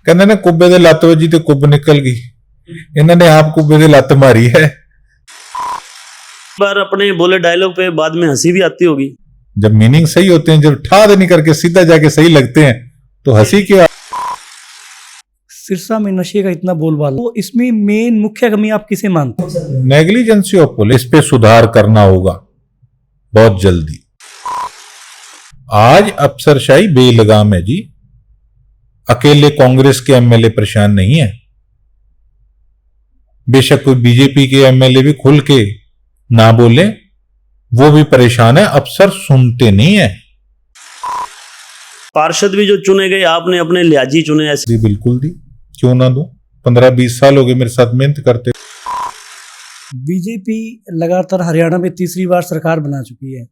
कहते ने कुब्बे दे लत्त वजी ते कुब्ब निकल गई। इन्होंने आप कुब्बे दे लत्त मारी है। बार अपने बोले डायलॉग पे बाद में हंसी भी आती होगी। जब मीनिंग सही होते हैं, जब ठा नहीं करके सीधा जाके सही लगते हैं तो हंसी क्यों? सिरसा में नशे का इतना बोलबाला, तो इसमें मेन मुख्य कमी आप किसे मानते हैं? नेग्लिजेंसी ऑफ पुलिस पे सुधार करना होगा बहुत जल्दी। आज अफसरशाही बेलगाम है जी। अकेले कांग्रेस के एमएलए परेशान नहीं है, बेशक कोई बीजेपी के एमएलए भी खुल के ना बोले, वो भी परेशान है। अफसर सुनते नहीं है। पार्षद भी जो चुने गए आपने अपने लिहाजी चुने ऐसे? जी बिल्कुल दी, क्यों ना दूं। 15-20 साल हो गए मेरे साथ मेहनत करते। बीजेपी लगातार हरियाणा में तीसरी बार सरकार बना चुकी है।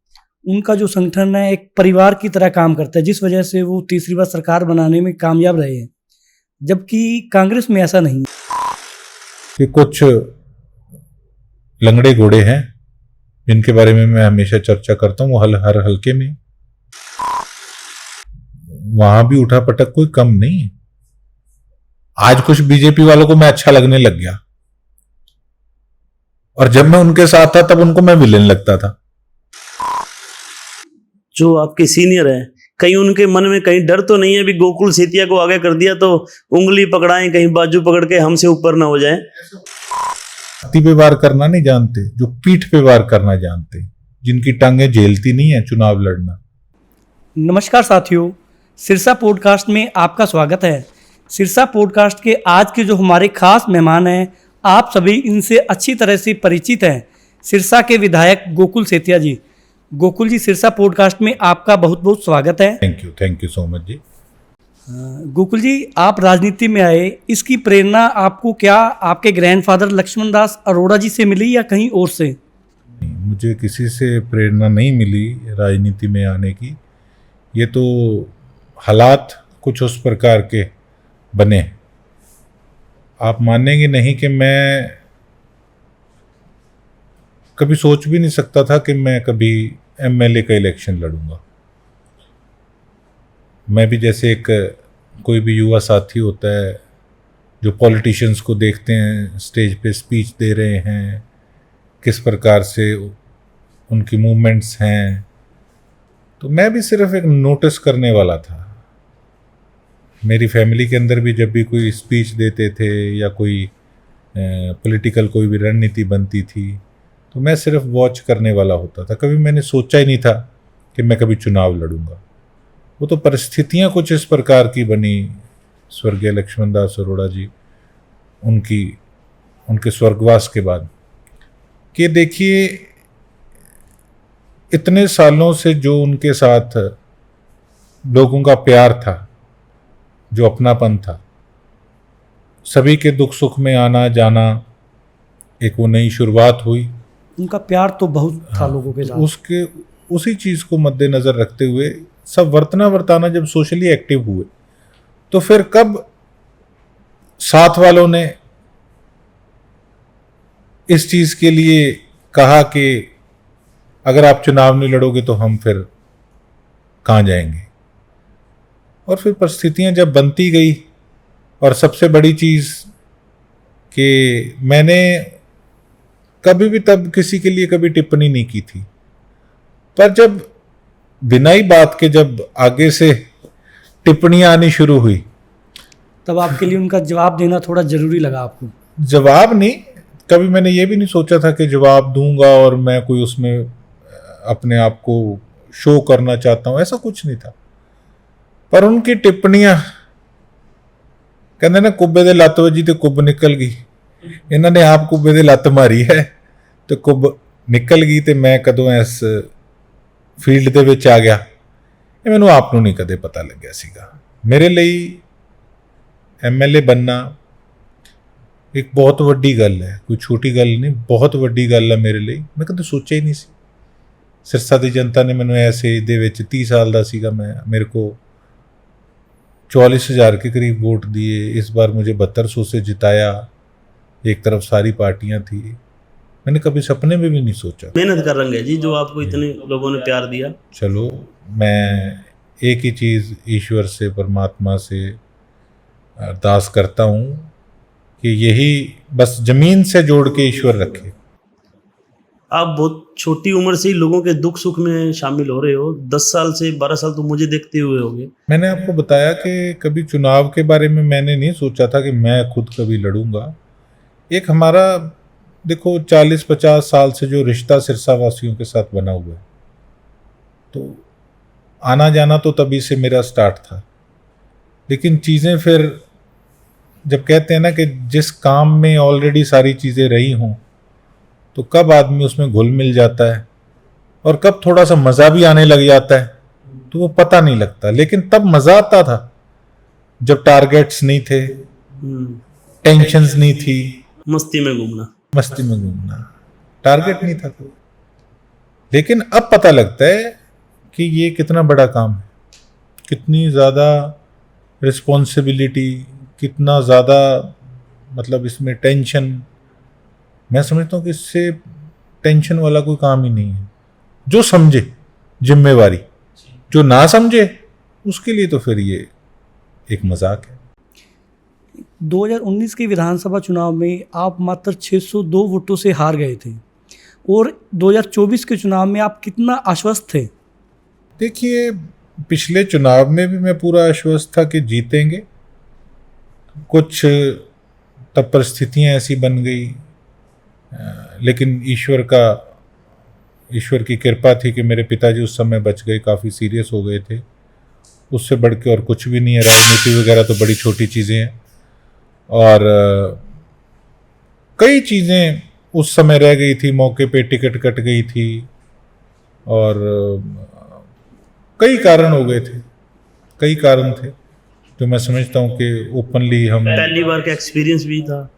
उनका जो संगठन है एक परिवार की तरह काम करता है, जिस वजह से वो तीसरी बार सरकार बनाने में कामयाब रहे हैं, जबकि कांग्रेस में ऐसा नहीं। कि कुछ लंगड़े घोड़े हैं जिनके बारे में मैं हमेशा चर्चा करता हूं, वो हर हल्के में, वहां भी उठा पटक कोई कम नहीं है। आज कुछ बीजेपी वालों को मैं अच्छा लगने लग गया, और जब मैं उनके साथ था तब उनको मैं विलेन लगता था। जो आपके सीनियर है, कहीं उनके मन में कहीं डर तो नहीं है भी गोकुल सेतिया को आगे कर दिया तो उंगली पकड़ाएं, कहीं बाजू पकड़ के हमसे ऊपर ना हो जाए? छाती पे वार करना नहीं जानते, जो पीठ पे वार करना जानते, जिनकी टांगें झेलती नहीं है चुनाव लड़ना। नमस्कार साथियों, सिरसा पॉडकास्ट में आपका स्वागत है। सिरसा पॉडकास्ट के आज के जो हमारे खास मेहमान हैं, आप सभी इनसे अच्छी तरह से परिचित हैं। सिरसा के विधायक गोकुल सेतिया जी। गोकुल जी, सिरसा पॉडकास्ट में आपका बहुत बहुत स्वागत है। थैंक यू सो मच जी। गोकुल जी, आप राजनीति में आए, इसकी प्रेरणा आपको क्या आपके ग्रैंडफादर लक्ष्मण दास अरोड़ा जी से मिली या कहीं और से? मुझे किसी से प्रेरणा नहीं मिली राजनीति में आने की। ये तो हालात कुछ उस प्रकार के बने। आप मानेंगे नहीं कि मैं कभी सोच भी नहीं सकता था कि मैं कभी एमएलए का इलेक्शन लड़ूंगा। मैं भी जैसे एक कोई भी युवा साथी होता है जो पॉलिटिशियंस को देखते हैं स्टेज पे स्पीच दे रहे हैं, किस प्रकार से उनकी मूवमेंट्स हैं, तो मैं भी सिर्फ एक नोटिस करने वाला था। मेरी फैमिली के अंदर भी जब भी कोई स्पीच देते थे या कोई पॉलिटिकल कोई भी रणनीति बनती थी, तो मैं सिर्फ वॉच करने वाला होता था। कभी मैंने सोचा ही नहीं था कि मैं कभी चुनाव लड़ूंगा। वो तो परिस्थितियां कुछ इस प्रकार की बनी, स्वर्गीय लक्ष्मण दास अरोड़ा जी उनके स्वर्गवास के बाद, कि देखिए इतने सालों से जो उनके साथ लोगों का प्यार था, जो अपनापन था, सभी के दुख सुख में आना जाना, एक वो नई शुरुआत हुई। उनका प्यार तो बहुत था लोगों के साथ। उसी चीज को मद्देनजर रखते हुए सब वर्ताना जब सोशली एक्टिव हुए, तो फिर कब साथ वालों ने इस चीज के लिए कहा कि अगर आप चुनाव नहीं लड़ोगे तो हम फिर कहां जाएंगे। और फिर परिस्थितियां जब बनती गई, और सबसे बड़ी चीज कि मैंने कभी भी तब किसी के लिए कभी टिप्पणी नहीं की थी, पर जब बिना ही बात के जब आगे से टिप्पणियां आनी शुरू हुई, तब आपके लिए उनका जवाब देना थोड़ा जरूरी लगा आपको? जवाब नहीं, कभी मैंने ये भी नहीं सोचा था कि जवाब दूंगा और मैं कोई उसमें अपने आप को शो करना चाहता हूं, ऐसा कुछ नहीं था। पर उनकी टिप्पणियां, कहते ना कुब्बे दे लत्त वजी ते कुब्ब निकल गई। इन्होंने आप कुब्बे दे लत्त मारी है तो कुब्ब निकल गई। तो मैं कदों इस फील्ड ਦੇ ਵਿੱਚ ਆ ਗਿਆ, ਇਹ ਮੈਨੂੰ ਆਪ ਨੂੰ ਨਹੀਂ ਕਦੇ ਪਤਾ ਲੱਗਿਆ ਸੀਗਾ। ਮੇਰੇ ਲਈ ਐਮਐਲਏ बनना एक बहुत ਵੱਡੀ ਗੱਲ ਹੈ, ਕੋਈ ਛੋਟੀ ਗੱਲ ਨਹੀਂ, ਬਹੁਤ ਵੱਡੀ ਗੱਲ ਹੈ ਮੇਰੇ ਲਈ। ਮੈਂ ਕਦੇ ਸੋਚਿਆ ਹੀ ਨਹੀਂ ਸੀ। ਸਿਰਸਾ ਦੀ ਜਨਤਾ ਨੇ ਮੈਨੂੰ ਐਸੇ ਦੇ ਵਿੱਚ 30 साल ਦਾ ਸੀਗਾ मैं, मेरे को 44,000 के करीब वोट दिए। इस बार मुझे 7200 से जिताया। एक तरफ सारी पार्टियां थी, मैंने कभी सपने में भी नहीं सोचा। मेहनत कर रहे हैं जी, जो आपको इतने लोगों ने प्यार दिया। चलो, मैं एक ही चीज़ ईश्वर से, परमात्मा से अरदास करता हूँ कि यही बस जमीन से जोड़ के ईश्वर रखे। आप बहुत छोटी उम्र से ही लोगों के दुख सुख में शामिल हो रहे हो, 10 साल से 12 साल तो मुझे देखते हुए होंगे। मैंने आपको बताया कि कभी चुनाव के बारे में मैंने नहीं सोचा था कि मैं खुद कभी लड़ूंगा। एक हमारा देखो 40-50 साल से जो रिश्ता सिरसा वासियों के साथ बना हुआ है, तो आना जाना तो तभी से मेरा स्टार्ट था। लेकिन चीज़ें फिर जब कहते हैं ना कि जिस काम में ऑलरेडी सारी चीज़ें रही हों, तो कब आदमी उसमें घुल मिल जाता है और कब थोड़ा सा मज़ा भी आने लग जाता है, तो वो पता नहीं लगता। लेकिन तब मज़ा आता था जब टारगेट्स नहीं थे, टेंशन्स नहीं थी, मस्ती में घूमना, मस्ती में घूमना, टारगेट नहीं था कोई। लेकिन अब पता लगता है कि ये कितना बड़ा काम है, कितनी ज़्यादा रिस्पॉन्सिबिलिटी, कितना ज़्यादा मतलब इसमें टेंशन। मैं समझता हूँ कि इससे टेंशन वाला कोई काम ही नहीं है। जो समझे जिम्मेवारी, जो ना समझे उसके लिए तो फिर ये एक मजाक है। 2019 के विधानसभा चुनाव में आप मात्र 602 वोटों से हार गए थे और 2024 के चुनाव में आप कितना आश्वस्त थे? देखिए, पिछले चुनाव में भी मैं पूरा आश्वस्त था कि जीतेंगे। कुछ तब परिस्थितियाँ ऐसी बन गई, लेकिन ईश्वर की कृपा थी कि मेरे पिताजी उस समय बच गए, काफ़ी सीरियस हो गए थे। उससे बढ़ के और कुछ भी नहीं है। राजनीति वगैरह तो बड़ी छोटी चीज़ें हैं, और कई चीज़ें उस समय रह गई थी, मौके पे टिकट कट गई थी, और कई कारण हो गए थे, कई कारण थे जो मैं समझता हूँ कि ओपनली हम पहली बार का एक्सपीरियंस भी था।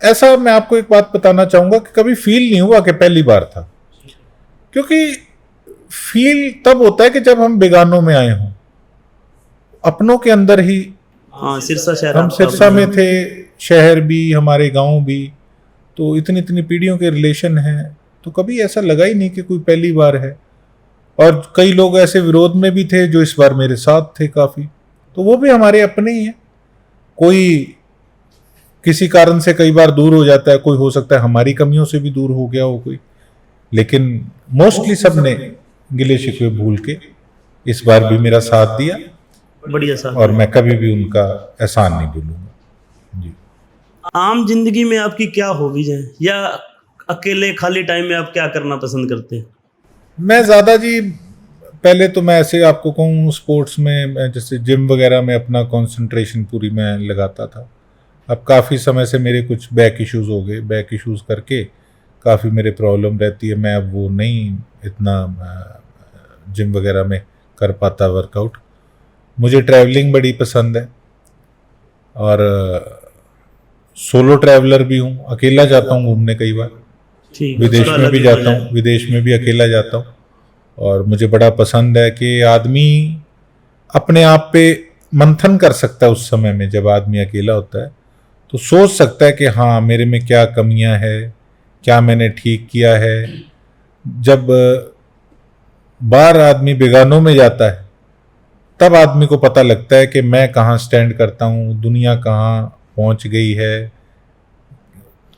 ऐसा मैं आपको एक बात बताना चाहूँगा कि कभी फील नहीं हुआ कि पहली बार था, क्योंकि फील तब होता है कि जब हम बेगानों में आए हों। अपनों के अंदर ही, हाँ, सिरसा शहर, हम सिरसा में थे, शहर भी, हमारे गांव भी, तो इतनी इतनी पीढ़ियों के रिलेशन हैं, तो कभी ऐसा लगा ही नहीं कि कोई पहली बार है। और कई लोग ऐसे विरोध में भी थे जो इस बार मेरे साथ थे काफ़ी, तो वो भी हमारे अपने ही हैं। कोई किसी कारण से कई बार दूर हो जाता है, कोई हो सकता है हमारी कमियों से भी दूर हो गया हो कोई, लेकिन मोस्टली सबने गिले शिकवे भूल के इस बार भी मेरा साथ दिया, बढ़िया साथ। और मैं कभी भी उनका एहसान नहीं भूलूंगा जी। आम जिंदगी में आपकी क्या हॉबीज हैं, या अकेले खाली टाइम में आप क्या करना पसंद करते हैं? मैं ज़्यादा जी, पहले तो मैं ऐसे आपको कहूँ, स्पोर्ट्स में जैसे जिम वगैरह में अपना कंसंट्रेशन पूरी मैं लगाता था। अब काफ़ी समय से मेरे कुछ बैक इश्यूज़ हो गए, बैक इश्यूज़ करके काफ़ी मेरे प्रॉब्लम रहती है। मैं अब वो नहीं इतना जिम वगैरह में कर पाता वर्कआउट। मुझे ट्रैवलिंग बड़ी पसंद है, और सोलो ट्रैवलर भी हूँ, अकेला जाता हूँ घूमने कई बार, ठीक, विदेश उसका में अलग भी ही जाता मजा है। हूँ, विदेश में भी अकेला जाता हूँ। और मुझे बड़ा पसंद है कि आदमी अपने आप पे मंथन कर सकता है। उस समय में जब आदमी अकेला होता है तो सोच सकता है कि हाँ, मेरे में क्या कमियां है, क्या मैंने ठीक किया है। जब बार आदमी बेगानों में जाता है तब आदमी को पता लगता है कि मैं कहाँ स्टैंड करता हूँ, दुनिया कहाँ पहुँच गई है।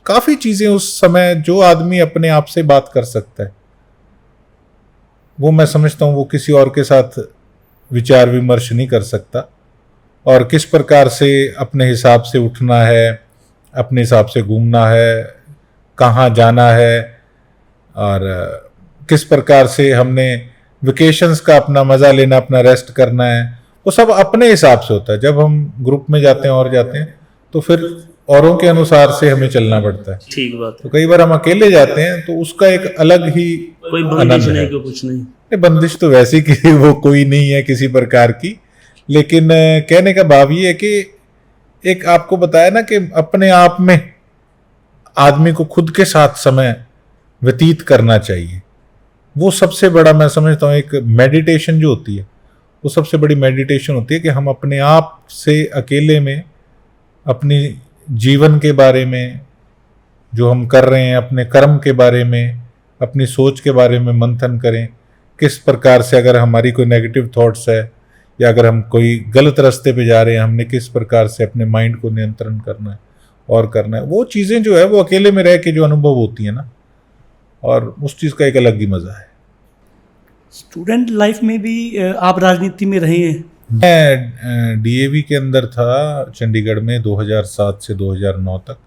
काफ़ी चीज़ें उस समय जो आदमी अपने आप से बात कर सकता है, वो मैं समझता हूँ वो किसी और के साथ विचार विमर्श नहीं कर सकता। और किस प्रकार से अपने हिसाब से उठना है, अपने हिसाब से घूमना है, कहाँ जाना है, और किस प्रकार से हमने वेकेशंस का अपना मज़ा लेना, अपना रेस्ट करना है, वो सब अपने हिसाब से होता है। जब हम ग्रुप में जाते हैं और जाते हैं तो फिर औरों के अनुसार से हमें चलना पड़ता है। ठीक बात है। तो कई बार हम अकेले जाते हैं तो उसका एक अलग ही कोई आनंद बंदिश है। नहीं, कोई कुछ नहीं। नहीं, बंदिश तो वैसी कि वो कोई नहीं है किसी प्रकार की, लेकिन कहने का भाव ये है कि एक आपको बताया ना कि अपने आप में आदमी को खुद के साथ समय व्यतीत करना चाहिए। वो सबसे बड़ा मैं समझता हूँ एक मेडिटेशन जो होती है, वो सबसे बड़ी मेडिटेशन होती है कि हम अपने आप से अकेले में अपनी जीवन के बारे में, जो हम कर रहे हैं, अपने कर्म के बारे में, अपनी सोच के बारे में मंथन करें। किस प्रकार से अगर हमारी कोई नेगेटिव थॉट्स है कि अगर हम कोई गलत रास्ते पे जा रहे हैं, हमने किस प्रकार से अपने माइंड को नियंत्रण करना है और करना है। वो चीज़ें जो है वो अकेले में रह के जो अनुभव होती है ना, और उस चीज़ का एक अलग ही मज़ा है। स्टूडेंट लाइफ में भी आप राजनीति में रहे हैं। मैं डीएवी के अंदर था चंडीगढ़ में 2007 से 2009 तक,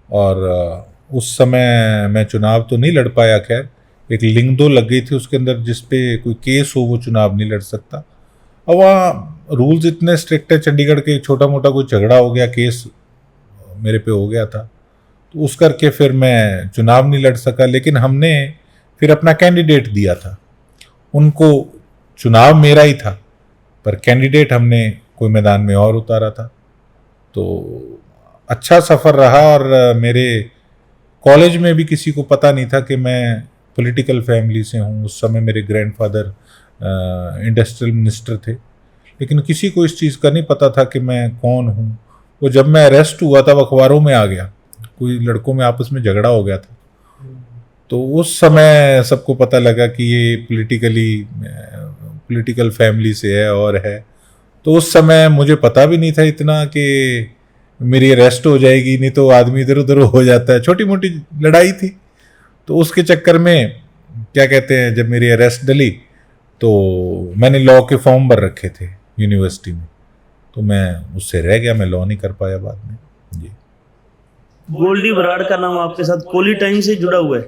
और उस समय मैं चुनाव तो नहीं लड़ पाया। खैर, एक लिंक 2 लग गई थी उसके अंदर, जिस पे कोई केस हो वो चुनाव नहीं लड़ सकता। और वहाँ रूल्स इतने स्ट्रिक्ट है चंडीगढ़ के, छोटा मोटा कोई झगड़ा हो गया, केस मेरे पे हो गया था, तो उस करके फिर मैं चुनाव नहीं लड़ सका। लेकिन हमने फिर अपना कैंडिडेट दिया था उनको, चुनाव मेरा ही था पर कैंडिडेट हमने कोई मैदान में और उतारा था। तो अच्छा सफ़र रहा, और मेरे कॉलेज में भी किसी को पता नहीं था कि मैं पॉलिटिकल फैमिली से हूँ। उस समय मेरे ग्रैंडफादर इंडस्ट्रियल मिनिस्टर थे, लेकिन किसी को इस चीज़ का नहीं पता था कि मैं कौन हूँ। वो जब मैं अरेस्ट हुआ था, अखबारों में आ गया, कोई लड़कों में आपस में झगड़ा हो गया था, तो उस समय सबको पता लगा कि ये पॉलिटिकल फैमिली से है और है। तो उस समय मुझे पता भी नहीं था इतना कि मेरी अरेस्ट हो जाएगी, नहीं तो आदमी इधर उधर हो जाता है। छोटी मोटी लड़ाई थी, तो उसके चक्कर में क्या कहते हैं, जब मेरी अरेस्ट डली तो मैंने लॉ के फॉर्म भर रखे थे यूनिवर्सिटी में, तो मैं उससे रह गया, मैं लॉ नहीं कर पाया बाद में जी। गोल्डी बराड़ का नाम आपके साथ कॉलेज टाइम से जुड़ा हुआ है?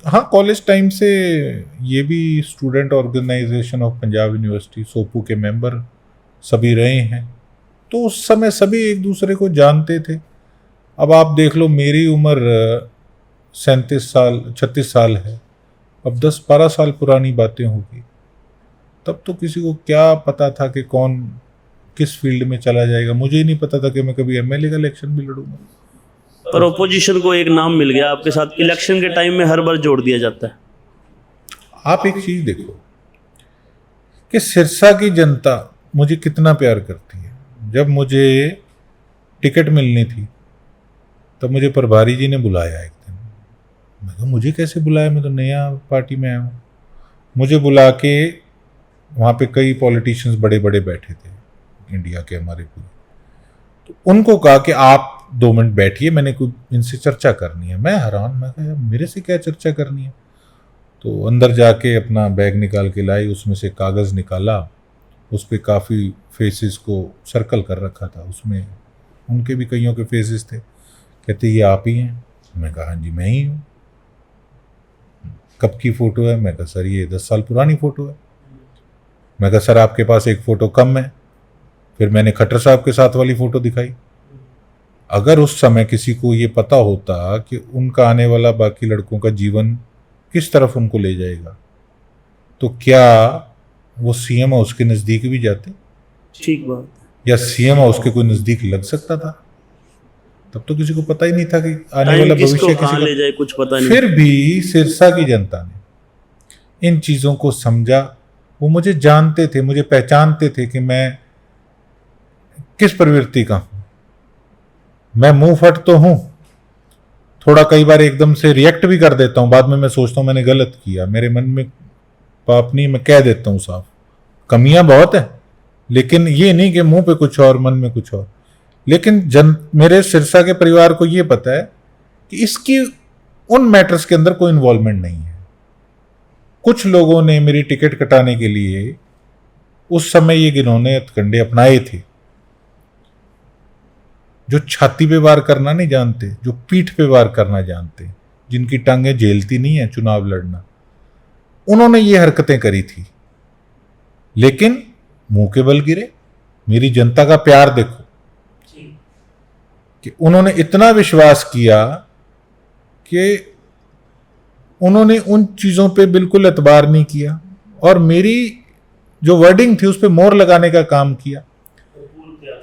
हाँ, कॉलेज टाइम से। ये भी student organisation of Punjab university SOPU के मेंबर सभी रहे हैं, तो उस समय सभी एक दूसरे को जानते थे। अब आप देख लो, मेरी उम्र 36 साल है, अब 10-12 साल पुरानी बातें होगी। तब तो किसी को क्या पता था कि कौन किस फील्ड में चला जाएगा। मुझे ही नहीं पता था कि मैं कभी एमएलए का इलेक्शन भी लड़ूंगा। पर ओपोजिशन को एक नाम मिल गया आपके साथ, इलेक्शन के टाइम में हर बार जोड़ दिया जाता है। आप एक चीज देखो कि सिरसा की जनता मुझे कितना प्यार करती है। जब मुझे टिकट मिलनी थी तब मुझे प्रभारी जी ने बुलाया एक दिन। मैं कहा मुझे कैसे बुलाया, मैं तो नया पार्टी में आया हूँ। मुझे बुला के वहाँ पे कई पॉलिटिशियंस बड़े बड़े बैठे थे इंडिया के हमारे पूरे, तो उनको कहा कि आप 2 मिनट बैठिए, मैंने कोई इनसे चर्चा करनी है। मैं हैरान, मैं कहा मेरे से क्या चर्चा करनी है। तो अंदर जाके अपना बैग निकाल के लाई, उसमें से कागज़ निकाला, उस पर काफ़ी फेसेस को सर्कल कर रखा था, उसमें उनके भी कईयों के फेसेस थे। कहते ये आप ही हैं? मैं कहा हाँ जी मैं ही हूँ। कब की फ़ोटो है? मैं कहा सर ये 10 साल पुरानी फ़ोटो है। मैं कहा सर आपके पास एक फ़ोटो कम है। फिर मैंने खट्टर साहब के साथ वाली फ़ोटो दिखाई। अगर उस समय किसी को ये पता होता कि उनका आने वाला बाकी लड़कों का जीवन किस तरफ उनको ले जाएगा, तो क्या वो सीएम हाउस के नज़दीक भी जाते? ठीक बात। या सीएम हाउस के कोई नज़दीक लग सकता था? तब तो किसी को पता ही नहीं था कि आने वाला टाइम किसको भविष्य कहाँ ले किसी जाए कुछ पता का। नहीं। फिर भी सिरसा की जनता ने इन चीज़ों को समझा। वो मुझे जानते थे, मुझे पहचानते थे कि मैं किस प्रवृत्ति का हूँ। मैं मुंह फट तो हूँ, थोड़ा कई बार एकदम से रिएक्ट भी कर देता हूँ, बाद में मैं सोचता हूँ मैंने गलत किया, मेरे मन में पाप नहीं, मैं कह देता हूँ साफ। कमियां बहुत है, लेकिन ये नहीं कि मुंह पे कुछ और मन में कुछ और। लेकिन मेरे सिरसा के परिवार को ये पता है कि इसकी उन मैटर्स के अंदर कोई इन्वॉल्वमेंट नहीं है। कुछ लोगों ने मेरी टिकट कटाने के लिए उस समय ये घिनौने हथकंडे अपनाए थे, जो छाती पे वार करना नहीं जानते, जो पीठ पे वार करना जानते, जिनकी टांगें झेलती नहीं है चुनाव लड़ना, उन्होंने ये हरकतें करी थी। लेकिन मुंह के बल गिरे। मेरी जनता का प्यार देखो कि उन्होंने इतना विश्वास किया कि उन्होंने उन चीजों पे बिल्कुल एतबार नहीं किया, और मेरी जो वर्डिंग थी उस पर मोहर लगाने का काम किया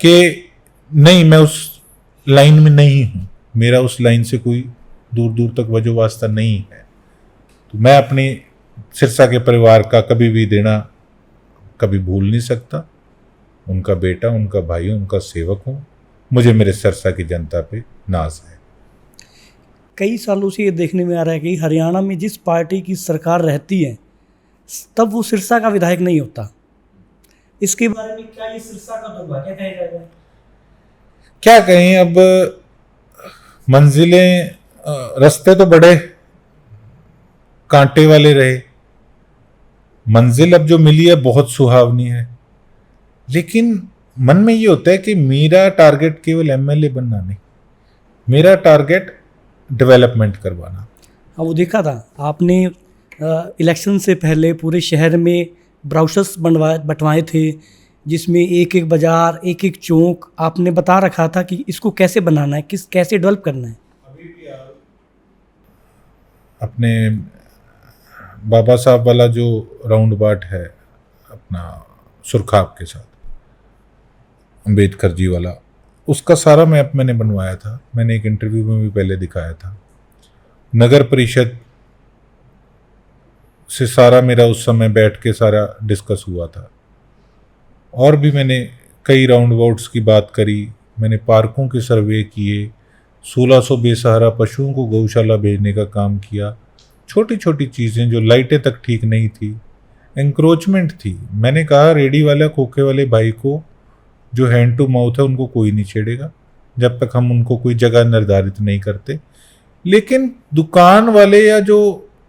कि नहीं मैं उस लाइन में नहीं हूं, मेरा उस लाइन से कोई दूर दूर तक वजह वास्ता नहीं है। तो मैं अपनी सिरसा के परिवार का कभी भी देना कभी भूल नहीं सकता। उनका बेटा, उनका भाई, उनका सेवक हूं। मुझे मेरे सिरसा की जनता पे नाज है। कई सालों से ये देखने में आ रहा है कि हरियाणा में जिस पार्टी की सरकार रहती है तब वो सिरसा का विधायक नहीं होता। इसके बारे में क्या ये सिरसा का दुर्भाग्य कहा जाएगा? क्या कहें अब, मंजिलें रास्ते तो बड़े कांटे वाले रहे, मंजिल अब जो मिली है बहुत सुहावनी है, लेकिन मन में ये होता है कि मेरा टारगेट केवल एमएलए बनना नहीं, मेरा टारगेट डेवलपमेंट करवाना। हाँ, वो देखा था आपने इलेक्शन से पहले पूरे शहर में ब्राउचर्स बंटवाए थे, जिसमें एक एक बाजार, एक एक चौक आपने बता रखा था कि इसको कैसे बनाना है, कैसे डेवलप करना है। अपने बाबा साहब वाला जो राउंड बाट है अपना सुरखाब के साथ, अंबेडकर जी वाला, उसका सारा मैप मैंने बनवाया था। मैंने एक इंटरव्यू में भी पहले दिखाया था। नगर परिषद से सारा मेरा उस समय बैठ के सारा डिस्कस हुआ था। और भी मैंने कई राउंड अबाउट्स की बात करी, मैंने पार्कों के सर्वे किए, 1600 बेसहारा पशुओं को गौशाला भेजने का काम किया। छोटी छोटी चीज़ें, जो लाइटें तक ठीक नहीं थी, एंक्रोचमेंट थी। मैंने कहा रेडी वाला खोखे वाले भाई को जो हैंड टू माउथ है उनको कोई नहीं छेड़ेगा जब तक हम उनको कोई जगह निर्धारित नहीं करते। लेकिन दुकान वाले या जो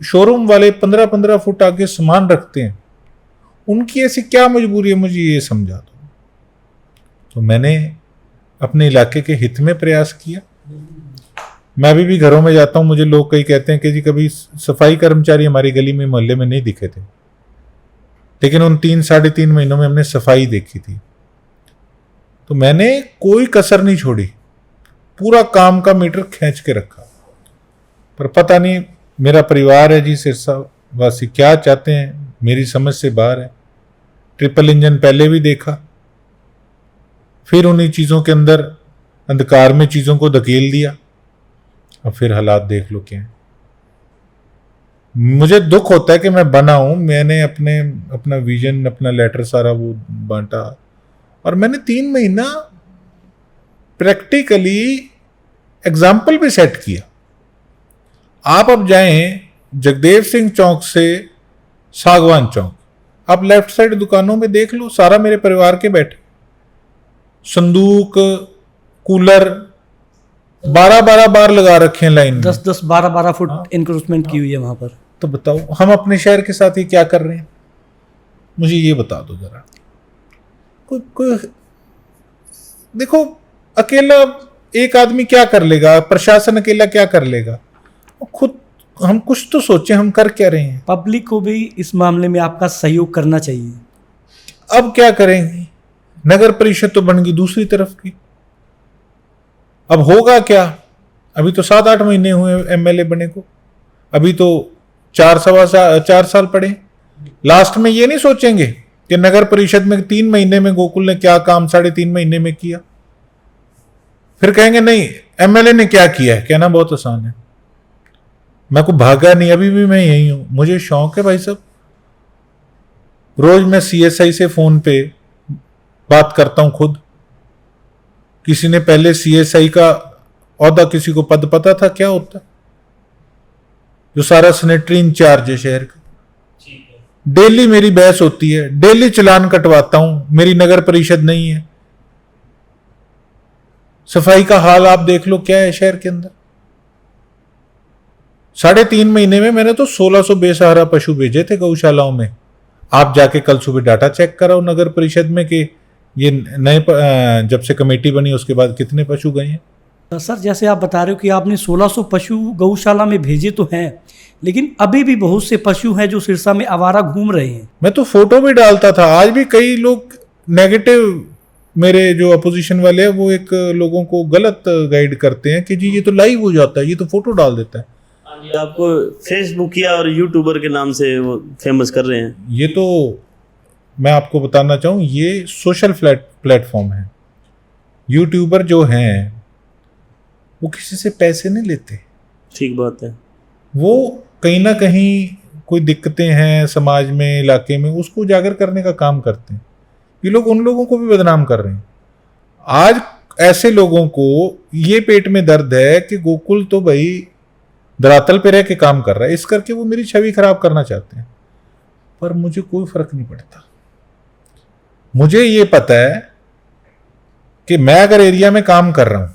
शोरूम वाले 15-15 फुट आगे सामान रखते हैं, उनकी ऐसी क्या मजबूरी है, मुझे ये समझा दो। तो मैंने अपने इलाके के हित में प्रयास किया। मैं अभी भी घरों में जाता हूं, मुझे लोग कई कहते हैं कि जी कभी सफाई कर्मचारी हमारी गली में, मोहल्ले में नहीं दिखे थे, लेकिन उन 3-3.5 महीनों में हमने सफाई देखी थी। तो मैंने कोई कसर नहीं छोड़ी, पूरा काम का मीटर खींच के रखा। पर पता नहीं मेरा परिवार है जी, सिरसा वासी क्या चाहते हैं, मेरी समझ से बाहर है। ट्रिपल इंजन पहले भी देखा, फिर उन्हीं चीज़ों के अंदर अंधकार में चीज़ों को धकेल दिया। अब फिर हालात देख लो क्या है। मुझे दुख होता है कि मैं बना हूं, मैंने अपना विजन, अपना लेटर सारा वो बांटा, और मैंने 3 महीना प्रैक्टिकली एग्जाम्पल भी सेट किया। आप अब जाएं जगदेव सिंह चौक से सागवान चौक, आप लेफ्ट साइड दुकानों में देख लो, सारा मेरे परिवार के बैठे, संदूक, कूलर 12-12 बार लगा रखे हैं लाइन में, 10-10, 12-12 फुट इंक्रोचमेंट की हुई है वहां पर। तो बताओ हम अपने शहर के साथ ही क्या कर रहे हैं, मुझे ये बता दो जरा। कोई देखो, अकेला एक आदमी क्या कर लेगा, प्रशासन अकेला क्या कर लेगा, खुद हम कुछ तो सोचें, हम कर क्या रहे हैं। पब्लिक को भी इस मामले में आपका सहयोग करना चाहिए। अब क्या करेंगे, नगर परिषद तो बन गई दूसरी तरफ की, अब होगा क्या। अभी तो 7-8 महीने हुए एमएलए बने को, अभी तो 4 साल पड़े। लास्ट में ये नहीं सोचेंगे कि नगर परिषद में 3 महीने में गोकुल ने क्या काम 3.5 महीने में किया, फिर कहेंगे नहीं एमएलए ने क्या किया है। कहना बहुत आसान है, मैं को भागा नहीं, अभी भी मैं यही हूं। मुझे शौक है भाई साहब, रोज मैं सीएसआई से फोन पे बात करता हूं खुद। किसी ने पहले सीएसआई का औहदा, किसी को पद पता था क्या होता, जो सारा सैनिटरी इंचार्ज है शहर का। डेली मेरी बहस होती है, डेली चालान कटवाता हूं, मेरी नगर परिषद नहीं है। सफाई का हाल आप देख लो क्या है शहर के अंदर। 3.5 महीने में मैंने तो 1600 बेसहारा पशु भेजे थे गौशालाओं में। आप जाके कल सुबह डाटा चेक कराओ नगर परिषद में कि ये नए जब से कमेटी बनी उसके बाद कितने पशु गए हैं। सर, जैसे आप बता रहे हो कि आपने 1600 पशु गौशाला में भेजे तो हैं, लेकिन अभी भी बहुत से पशु हैं जो सिरसा में आवारा घूम रहे हैं। मैं तो फोटो भी डालता था। आज भी कई लोग नेगेटिव, मेरे जो अपोजिशन वाले हैं वो एक लोगों को गलत गाइड करते हैं कि जी ये तो लाइव हो जाता है, ये तो फोटो डाल देता है। आपको फेसबुक या और यूट्यूबर के नाम से वो फेमस कर रहे हैं। ये तो मैं आपको बताना चाहूँ, ये सोशल प्लेटफॉर्म है। यूट्यूबर जो हैं वो किसी से पैसे नहीं लेते। ठीक बात है। वो कहीं ना कहीं कोई दिक्कतें हैं समाज में, इलाके में, उसको उजागर करने का काम करते हैं। ये लोग उन लोगों को भी बदनाम कर रहे हैं। आज ऐसे लोगों को ये पेट में दर्द है कि गोकुल तो भाई धरातल पे रह के काम कर रहा है, इस करके वो मेरी छवि खराब करना चाहते हैं। पर मुझे कोई फर्क नहीं पड़ता। मुझे ये पता है कि मैं अगर एरिया में काम कर रहा हूं,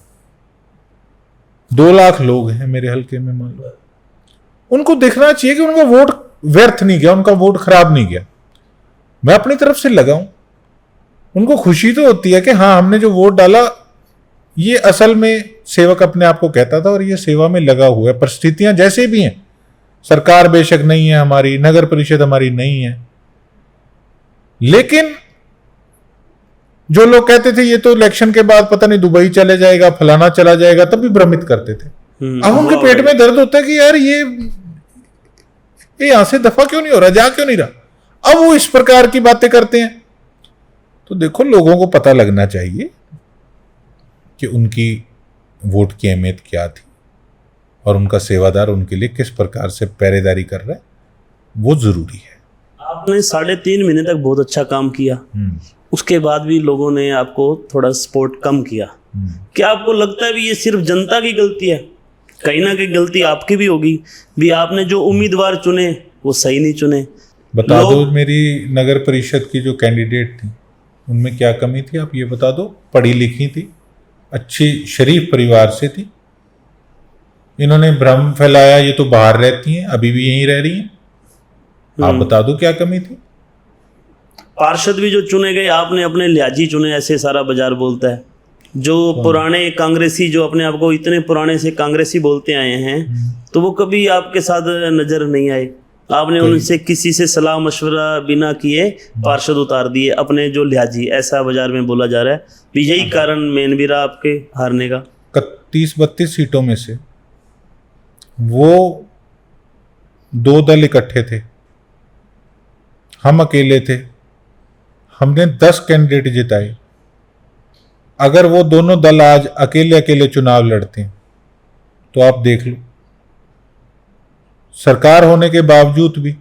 2 लाख लोग हैं मेरे हल्के में मान लो, उनको देखना चाहिए कि उनका वोट व्यर्थ नहीं गया, उनका वोट खराब नहीं गया। मैं अपनी तरफ से लगाऊं, उनको खुशी तो होती है कि हाँ हमने जो वोट डाला ये असल में सेवक अपने आप को कहता था और ये सेवा में लगा हुआ है। परिस्थितियां जैसे भी हैं, सरकार बेशक नहीं है हमारी, नगर परिषद हमारी नहीं है, लेकिन जो लोग कहते थे ये तो इलेक्शन के बाद पता नहीं दुबई चले जाएगा, फलाना चला जाएगा, तब भी भ्रमित करते थे। अब उनके पेट में दर्द होता है कि यार ये यहां से दफा क्यों नहीं हो रहा, जा क्यों नहीं रहा। अब वो इस प्रकार की बातें करते हैं। तो देखो, लोगों को पता लगना चाहिए कि उनकी वोट की अहमियत क्या थी और उनका सेवादार उनके लिए किस प्रकार से पहरेदारी कर रहा है, वो जरूरी है। आपने 3.5 महीने तक बहुत अच्छा काम किया, उसके बाद भी लोगों ने आपको थोड़ा सपोर्ट कम किया। क्या आपको लगता है भी ये सिर्फ जनता की गलती है? कहीं ना कहीं गलती आपकी भी होगी, भी आपने जो उम्मीदवार चुने वो सही नहीं चुने। बता दो, मेरी नगर परिषद की जो कैंडिडेट थी उनमें क्या कमी थी, आप ये बता दो। पढ़ी लिखी थी, अच्छी शरीफ परिवार से थी। इन्होंने भ्रम फैलाया ये तो बाहर रहती हैं, अभी भी यहीं रह रही हैं। आप बता दो क्या कमी थी। पार्षद भी जो चुने गए आपने अपने लिहाजी चुने, ऐसे सारा बाजार बोलता है। जो पुराने कांग्रेसी, जो अपने आप को इतने पुराने से कांग्रेसी बोलते आए हैं, तो वो कभी आपके साथ नजर नहीं आए। आपने उनसे किसी से सलाह मशवरा बिना किए पार्षद उतार दिए अपने जो लिहाजी, ऐसा बाजार में बोला जा रहा है। भी यही कारण मेन भी रहा आपके हारने का। 31-32 सीटों में से वो 2 दल इकट्ठे थे, हम अकेले थे। हमने 10 कैंडिडेट जिताए। अगर वो दोनों दल आज अकेले अकेले चुनाव लड़ते हैं तो आप देख लो, सरकार होने के बावजूद भी,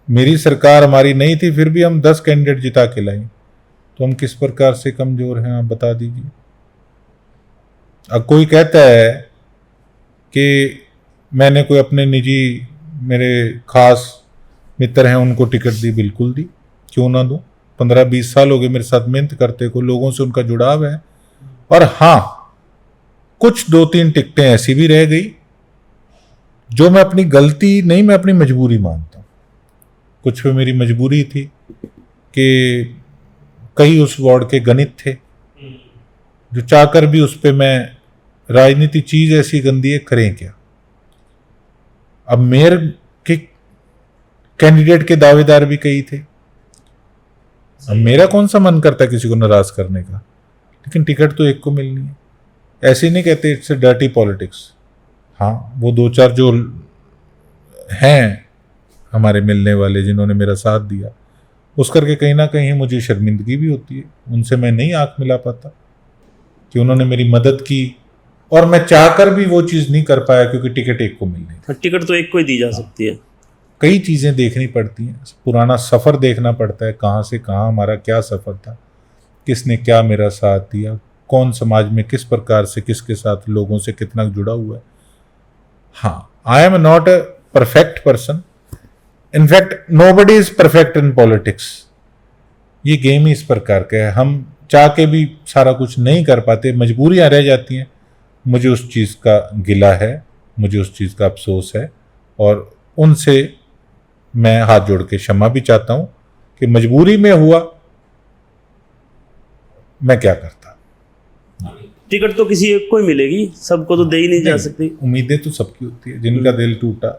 मेरी सरकार हमारी नहीं थी, फिर भी हम 10 कैंडिडेट जिता के लाए। तो हम किस प्रकार से कमजोर हैं, आप बता दीजिए। अब कोई कहता है कि मैंने कोई अपने निजी, मेरे खास मित्र हैं उनको टिकट दी, बिल्कुल दी, क्यों ना दूं। 15-20 साल हो गए मेरे साथ मेहनत करते को, लोगों से उनका जुड़ाव है। और हाँ, कुछ 2-3 टिकटें ऐसी भी रह गई जो मैं अपनी गलती नहीं, मैं अपनी मजबूरी मानता हूं। कुछ पे मेरी मजबूरी थी कि कई उस वार्ड के गणित थे जो चाहकर भी उस पे मैं, राजनीति चीज ऐसी गंदी है, करें क्या। अब मेयर के कैंडिडेट के दावेदार भी कई थे। अब मेरा कौन सा मन करता है किसी को नाराज करने का, लेकिन टिकट तो एक को मिलनी है। ऐसे नहीं कहते इट्स डर्टी पॉलिटिक्स। हाँ, वो 2-4 जो हैं हमारे मिलने वाले जिन्होंने मेरा साथ दिया, उस करके कहीं ना कहीं मुझे शर्मिंदगी भी होती है। उनसे मैं नहीं आंख मिला पाता कि उन्होंने मेरी मदद की, और मैं चाहकर भी वो चीज़ नहीं कर पाया क्योंकि टिकट एक को मिलनी। टिकट तो एक को ही दी जा सकती है। कई चीज़ें देखनी पड़ती हैं, पुराना सफ़र देखना पड़ता है, कहाँ से कहाँ हमारा क्या सफ़र था, किसने क्या मेरा साथ दिया, कौन समाज में किस प्रकार से किसके साथ लोगों से कितना जुड़ा हुआ है। हाँ, I am not a perfect person, in fact nobody is perfect in politics. ये गेम ही इस प्रकार का है, हम चाह के भी सारा कुछ नहीं कर पाते, मजबूरियां रह जाती हैं। मुझे उस चीज़ का गिला है, मुझे उस चीज़ का अफसोस है, और उनसे मैं हाथ जोड़ के क्षमा भी चाहता हूं कि मजबूरी में हुआ, मैं क्या करता। टिकट तो किसी एक को ही मिलेगी, सबको तो दे ही नहीं जा सकती। उम्मीदें तो सबकी होती है, जिनका दिल टूटा।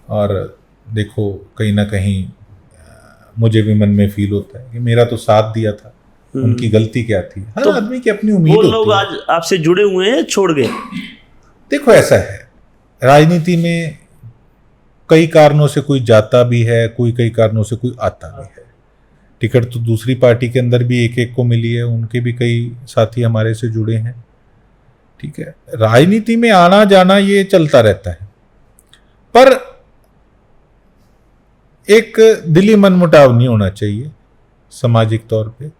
और देखो, कहीं ना कहीं मुझे भी मन में फील होता है कि मेरा तो साथ दिया था, उनकी गलती क्या थी। हर तो आदमी की अपनी उम्मीद वो होती लोग है। आज आपसे जुड़े हुए हैं, छोड़ गए? देखो, ऐसा है, राजनीति में कई कारणों से कोई जाता भी है, कोई कई कारणों से कोई आता भी है। टिकट तो दूसरी पार्टी के अंदर भी एक एक को मिली है, उनके भी कई साथी हमारे से जुड़े हैं। ठीक है, राजनीति में आना जाना ये चलता रहता है, पर एक दिली मनमुटाव नहीं होना चाहिए सामाजिक तौर पे,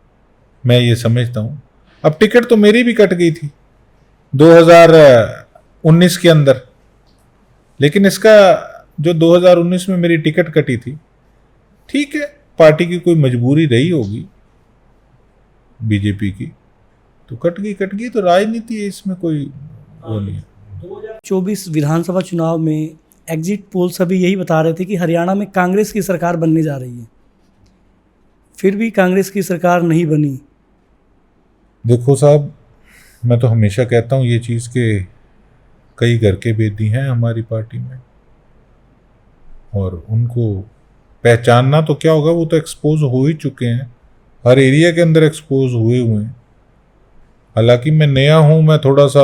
मैं ये समझता हूं। अब टिकट तो मेरी भी कट गई थी 2019 के अंदर, लेकिन इसका जो 2019 में मेरी टिकट कटी थी, ठीक है, पार्टी की कोई मजबूरी रही होगी बीजेपी की, तो कट गई, तो राजनीति है, इसमें कोई वो नहीं है। 2024 विधानसभा चुनाव में एग्जिट पोल सभी यही बता रहे थे कि हरियाणा में कांग्रेस की सरकार बनने जा रही है, फिर भी कांग्रेस की सरकार नहीं बनी। देखो साहब, मैं तो हमेशा कहता हूँ ये चीज़ के कई घर के बेदी हैं हमारी पार्टी में, और उनको पहचानना तो क्या होगा, वो तो एक्सपोज हो ही चुके हैं, हर एरिया के अंदर एक्सपोज हुए हैं। हालांकि मैं नया हूँ, मैं थोड़ा सा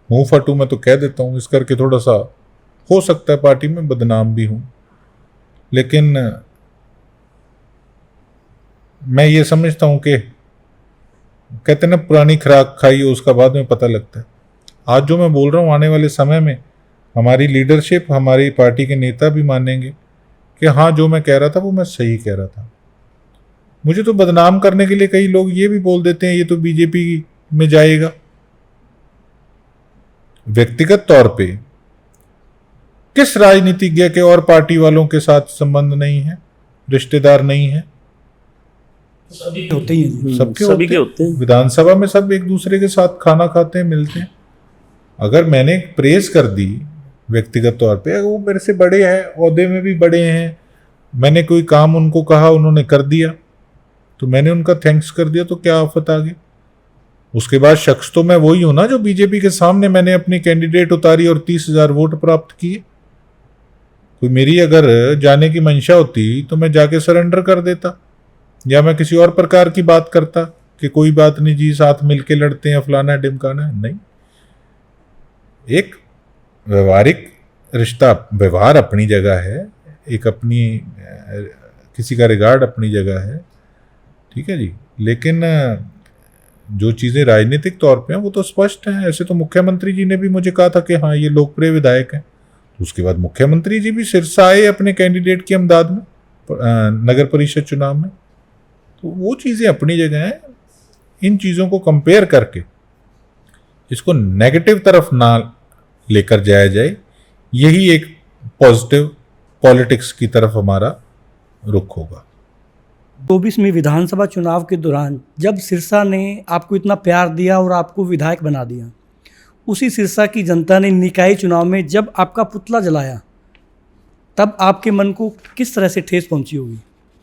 मुंह फटू, मैं तो कह देता हूँ, इस करके थोड़ा सा हो सकता है पार्टी में बदनाम भी हूँ, लेकिन मैं ये समझता हूँ कि कहते ना पुरानी खुराक खाई हो उसका बाद में पता लगता है। आज जो मैं बोल रहा हूँ, आने वाले समय में हमारी लीडरशिप, हमारी पार्टी के नेता भी मानेंगे कि हाँ, जो मैं कह रहा था वो मैं सही कह रहा था। मुझे तो बदनाम करने के लिए कई लोग ये भी बोल देते हैं ये तो बीजेपी में जाएगा। व्यक्तिगत तौर पे किस राजनीतिज्ञ के और पार्टी वालों के साथ संबंध नहीं है, रिश्तेदार नहीं है? होते ही हैं। सभी के होते हैं। विधानसभा में सब एक दूसरे के साथ खाना खाते हैं, मिलते हैं। अगर मैंने प्रेज कर दी व्यक्तिगत तौर पे, अगर वो मेरे से बड़े हैं, ओहदे में भी बड़े हैं, मैंने कोई काम उनको कहा, उन्होंने कर दिया, तो मैंने उनका थैंक्स कर दिया, तो क्या आफत आ गई? उसके बाद शख्स तो मैं वही हूं ना जो बीजेपी के सामने मैंने अपनी कैंडिडेट उतारी और 30,000 वोट प्राप्त किए। कोई मेरी अगर जाने की मंशा होती तो मैं जाके सरेंडर कर देता, या मैं किसी और प्रकार की बात करता कि कोई बात नहीं जी, साथ मिलके लड़ते हैं, फलाना ढिमकाना है। नहीं, एक व्यवहारिक रिश्ता, व्यवहार अपनी जगह है, एक अपनी किसी का रिगार्ड अपनी जगह है, ठीक है जी, लेकिन जो चीज़ें राजनीतिक तौर पे हैं वो तो स्पष्ट हैं। ऐसे तो मुख्यमंत्री जी ने भी मुझे कहा था कि हाँ ये लोकप्रिय विधायक हैं, तो उसके बाद मुख्यमंत्री जी भी सिरसा आए अपने कैंडिडेट की अमदाद में नगर परिषद चुनाव में, तो वो चीज़ें अपनी जगह हैं। इन चीज़ों को कंपेयर करके इसको नेगेटिव तरफ ना लेकर जाया जाए, यही एक पॉजिटिव पॉलिटिक्स की तरफ हमारा रुख होगा। 24 में विधानसभा चुनाव के दौरान जब सिरसा ने आपको इतना प्यार दिया और आपको विधायक बना दिया, उसी सिरसा की जनता ने निकाय चुनाव में जब आपका पुतला जलाया, तब आपके मन को किस तरह से ठेस पहुंची होगी?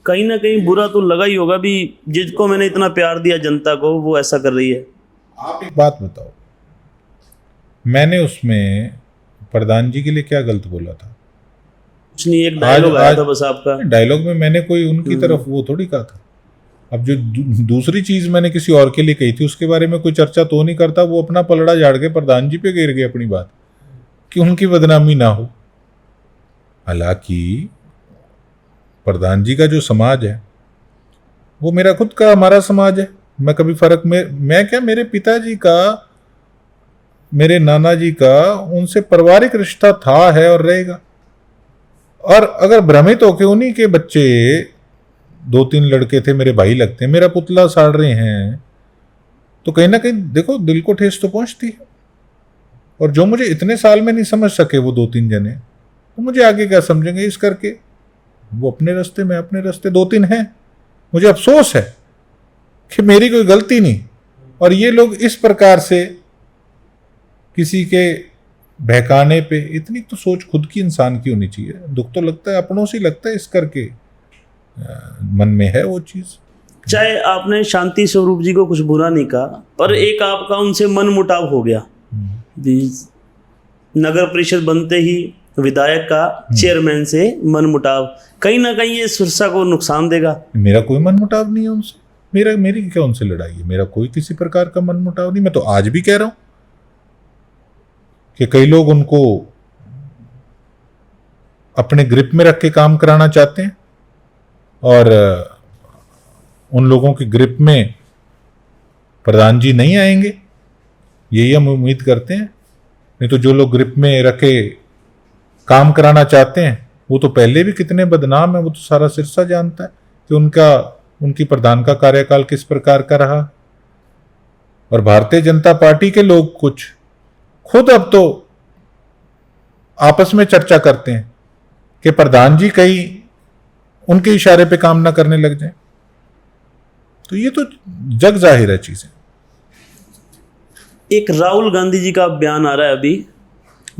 कहीं ना कहीं बुरा तो लगा ही होगा भी, जिसको मैंने इतना प्यार दिया जनता को, वो ऐसा कर रही है। आप एक बात बताओ, मैंने उसमें प्रधान जी के लिए क्या गलत बोला था? कुछ नहीं, एक डायलॉग आया था बस आपका। डायलॉग में मैंने कोई उनकी तरफ वो थोड़ी कहा था। अब जो दूसरी चीज मैंने किसी और के लिए कही थी उसके बारे में कोई चर्चा तो नहीं करता, वो अपना पलड़ा झाड़ के प्रधान जी पे गिर गए अपनी बात कि उनकी बदनामी ना हो। हालांकि प्रधान जी का जो समाज है वो मेरा खुद का, हमारा समाज है। मैं कभी फर्क में, मैं क्या, मेरे पिताजी का, मेरे नाना जी का उनसे पारिवारिक रिश्ता था, है और रहेगा। और अगर भ्रमित होके उन्हीं के बच्चे 2-3 लड़के थे, मेरे भाई लगते हैं, मेरा पुतला साड़ रहे हैं, तो कहीं ना कहीं देखो दिल को ठेस तो पहुंचती है। और जो मुझे इतने साल में नहीं समझ सके वो 2-3 जने, तो मुझे आगे क्या समझेंगे? इस करके वो अपने रास्ते, मैं अपने रास्ते, 2-3 हैं। मुझे अफसोस है कि मेरी कोई गलती नहीं, और ये लोग इस प्रकार से किसी के बहकाने पे, इतनी तो सोच खुद की इंसान की होनी चाहिए। दुख तो लगता है, अपनों से लगता है, इस करके मन में है वो चीज़। चाहे आपने शांति स्वरूप जी को कुछ बुरा नहीं कहा, पर एक आपका उनसे मन मुटाव हो गया। नगर परिषद बनते ही विधायक का चेयरमैन से मन मुटाव, कहीं ना कहीं ये सिरसा को नुकसान देगा। मेरा कोई मन मुटाव नहीं है उनसे, मेरी क्या उनसे लड़ाई है? मेरा कोई किसी प्रकार का मन मुटाव नहीं। मैं तो आज भी कह रहा हूं कि कई लोग उनको अपने ग्रिप में रख के काम कराना चाहते हैं, और उन लोगों की ग्रिप में प्रधान जी नहीं आएंगे, यही हम उम्मीद करते हैं। नहीं तो जो लोग ग्रिप में रखे काम कराना चाहते हैं वो तो पहले भी कितने बदनाम है, वो तो सारा सिरसा जानता है कि उनकी प्रधान का कार्यकाल किस प्रकार का रहा। और भारतीय जनता पार्टी के लोग कुछ खुद अब तो आपस में चर्चा करते हैं कि प्रधान जी कहीं उनके इशारे पे काम ना करने लग जाए। तो ये तो जग जाहिर है चीजें। एक राहुल गांधी जी का बयान आ रहा है अभी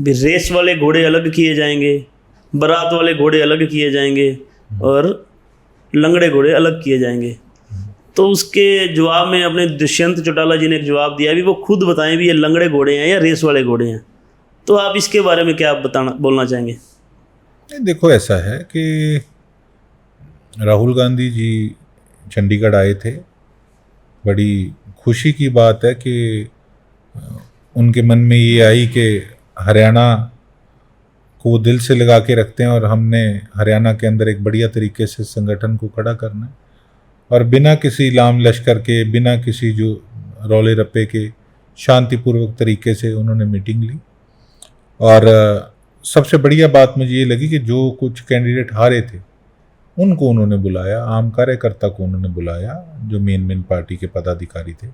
भी रेस वाले घोड़े अलग किए जाएंगे, बारात वाले घोड़े अलग किए जाएंगे और लंगड़े घोड़े अलग किए जाएंगे। तो उसके जवाब में अपने दुष्यंत चौटाला जी ने एक जवाब दिया, भी वो खुद बताएं भी ये लंगड़े घोड़े हैं या रेस वाले घोड़े हैं। तो आप इसके बारे में क्या बोलना चाहेंगे? देखो, ऐसा है कि राहुल गांधी जी चंडीगढ़ आए थे। बड़ी खुशी की बात है कि उनके मन में ये आई कि हरियाणा को दिल से लगा के रखते हैं और हमने हरियाणा के अंदर एक बढ़िया तरीके से संगठन को खड़ा करना है। और बिना किसी लाम लश्कर के, बिना किसी जो रौले रप्पे के, शांतिपूर्वक तरीके से उन्होंने मीटिंग ली। और सबसे बढ़िया बात मुझे ये लगी कि जो कुछ कैंडिडेट हारे थे उनको उन्होंने बुलाया, आम कार्यकर्ता को उन्होंने बुलाया, जो मेन पार्टी के पदाधिकारी थे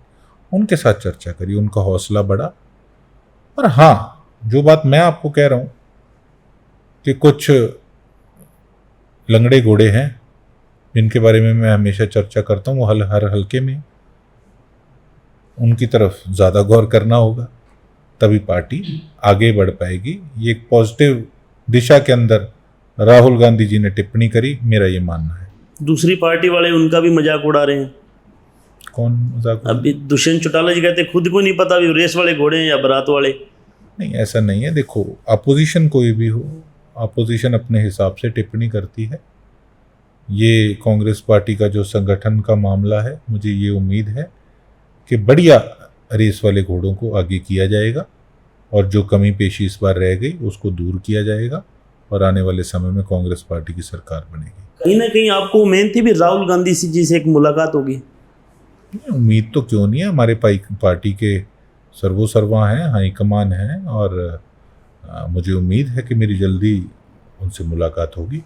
उनके साथ चर्चा करी, उनका हौसला बढ़ा। और हाँ, जो बात मैं आपको कह रहा हूँ कि कुछ लंगड़े घोड़े हैं जिनके बारे में मैं हमेशा चर्चा करता हूँ, वो हर हल्के में, उनकी तरफ ज़्यादा गौर करना होगा, तभी पार्टी आगे बढ़ पाएगी। ये एक पॉजिटिव दिशा के अंदर राहुल गांधी जी ने टिप्पणी करी, मेरा ये मानना है। दूसरी पार्टी वाले उनका भी मजाक उड़ा रहे हैं। कौन मजाक? अभी दुष्यंत चौटाला जी कहते खुद को नहीं पता भी रेस वाले घोड़े हैं या बारात वाले। नहीं, ऐसा नहीं है। देखो, अपोजिशन कोई भी हो, अपोजिशन अपने हिसाब से टिप्पणी करती है। ये कांग्रेस पार्टी का जो संगठन का मामला है, मुझे ये उम्मीद है कि बढ़िया रेस वाले घोड़ों को आगे किया जाएगा और जो कमी पेशी इस बार रह गई उसको दूर किया जाएगा और आने वाले समय में कांग्रेस पार्टी की सरकार बनेगी। कहीं ना कहीं आपको उम्मीद थी भी राहुल गांधी जी से एक मुलाकात होगी? उम्मीद तो क्यों नहीं है, हमारे पार्टी के सर्वोसर्वा हैं, हाईकमान हैं और मुझे उम्मीद है कि मेरी जल्दी उनसे मुलाकात होगी।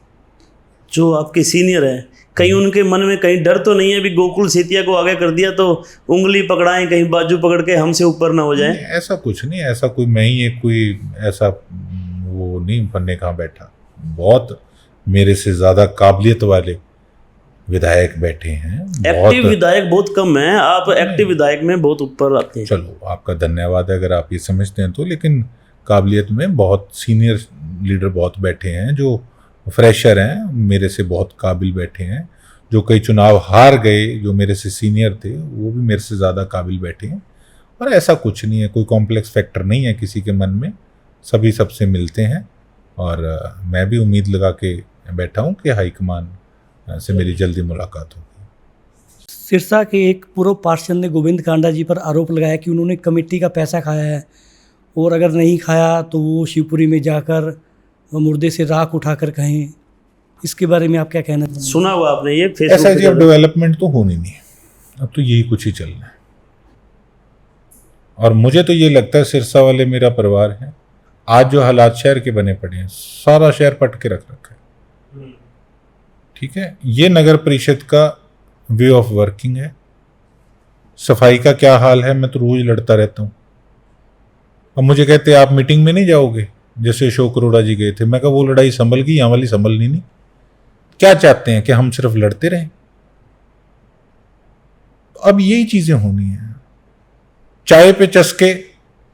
जो आपके सीनियर हैं, कहीं उनके मन में कहीं डर तो नहीं है भी गोकुल सेतिया को आगे कर दिया तो उंगली पकड़ाएं, कहीं बाजू पकड़ के हमसे ऊपर ना हो जाए? ऐसा कुछ नहीं, ऐसा कोई मैं ही एक कोई ऐसा वो नहीं बनने कहाँ बैठा। बहुत मेरे से ज़्यादा काबिलियत वाले विधायक बैठे हैं। एक्टिव विधायक बहुत कम है, आप एक्टिव विधायक में बहुत ऊपर आते हैं। चलो, आपका धन्यवाद है अगर आप ये समझते हैं तो। लेकिन काबिलियत में बहुत सीनियर लीडर बहुत बैठे हैं, जो फ्रेशर हैं, मेरे से बहुत काबिल बैठे हैं। जो कई चुनाव हार गए, जो मेरे से सीनियर थे, वो भी मेरे से ज़्यादा काबिल बैठे हैं। और ऐसा कुछ नहीं है, कोई कॉम्प्लेक्स फैक्टर नहीं है किसी के मन में, सभी सबसे मिलते हैं। और मैं भी उम्मीद लगा के बैठा हूँ कि हाईकमान से मेरी जल्दी मुलाकात होगी। सिरसा के एक पूर्व पार्षद ने गोविंद कांडा जी पर आरोप लगाया कि उन्होंने कमेटी का पैसा खाया है और अगर नहीं खाया तो वो शिवपुरी में जाकर मुर्दे से राख उठाकर कहें। इसके बारे में आप क्या कहना चाहेंगे? सुना हुआ आपने ये फेसबुक ऐसा जी, अब पे? डेवलपमेंट तो होनी नहीं है, अब तो यही कुछ ही चलना है। और मुझे तो ये लगता है सिरसा वाले मेरा परिवार है। आज जो हालात शहर के बने पड़े हैं, सारा शहर पट के रख रखा है। ठीक है, ये नगर परिषद का वे ऑफ वर्किंग है। सफाई का क्या हाल है, मैं तो रोज लड़ता रहता हूँ। अब मुझे कहते आप मीटिंग में नहीं जाओगे, जैसे अशोक अरोड़ा जी गए थे। मैं कहा वो लड़ाई संभल गई, यहाँ वाली संभलनी नहीं। क्या चाहते हैं कि हम सिर्फ लड़ते रहें? अब यही चीजें होनी है। चाय पे चस्के,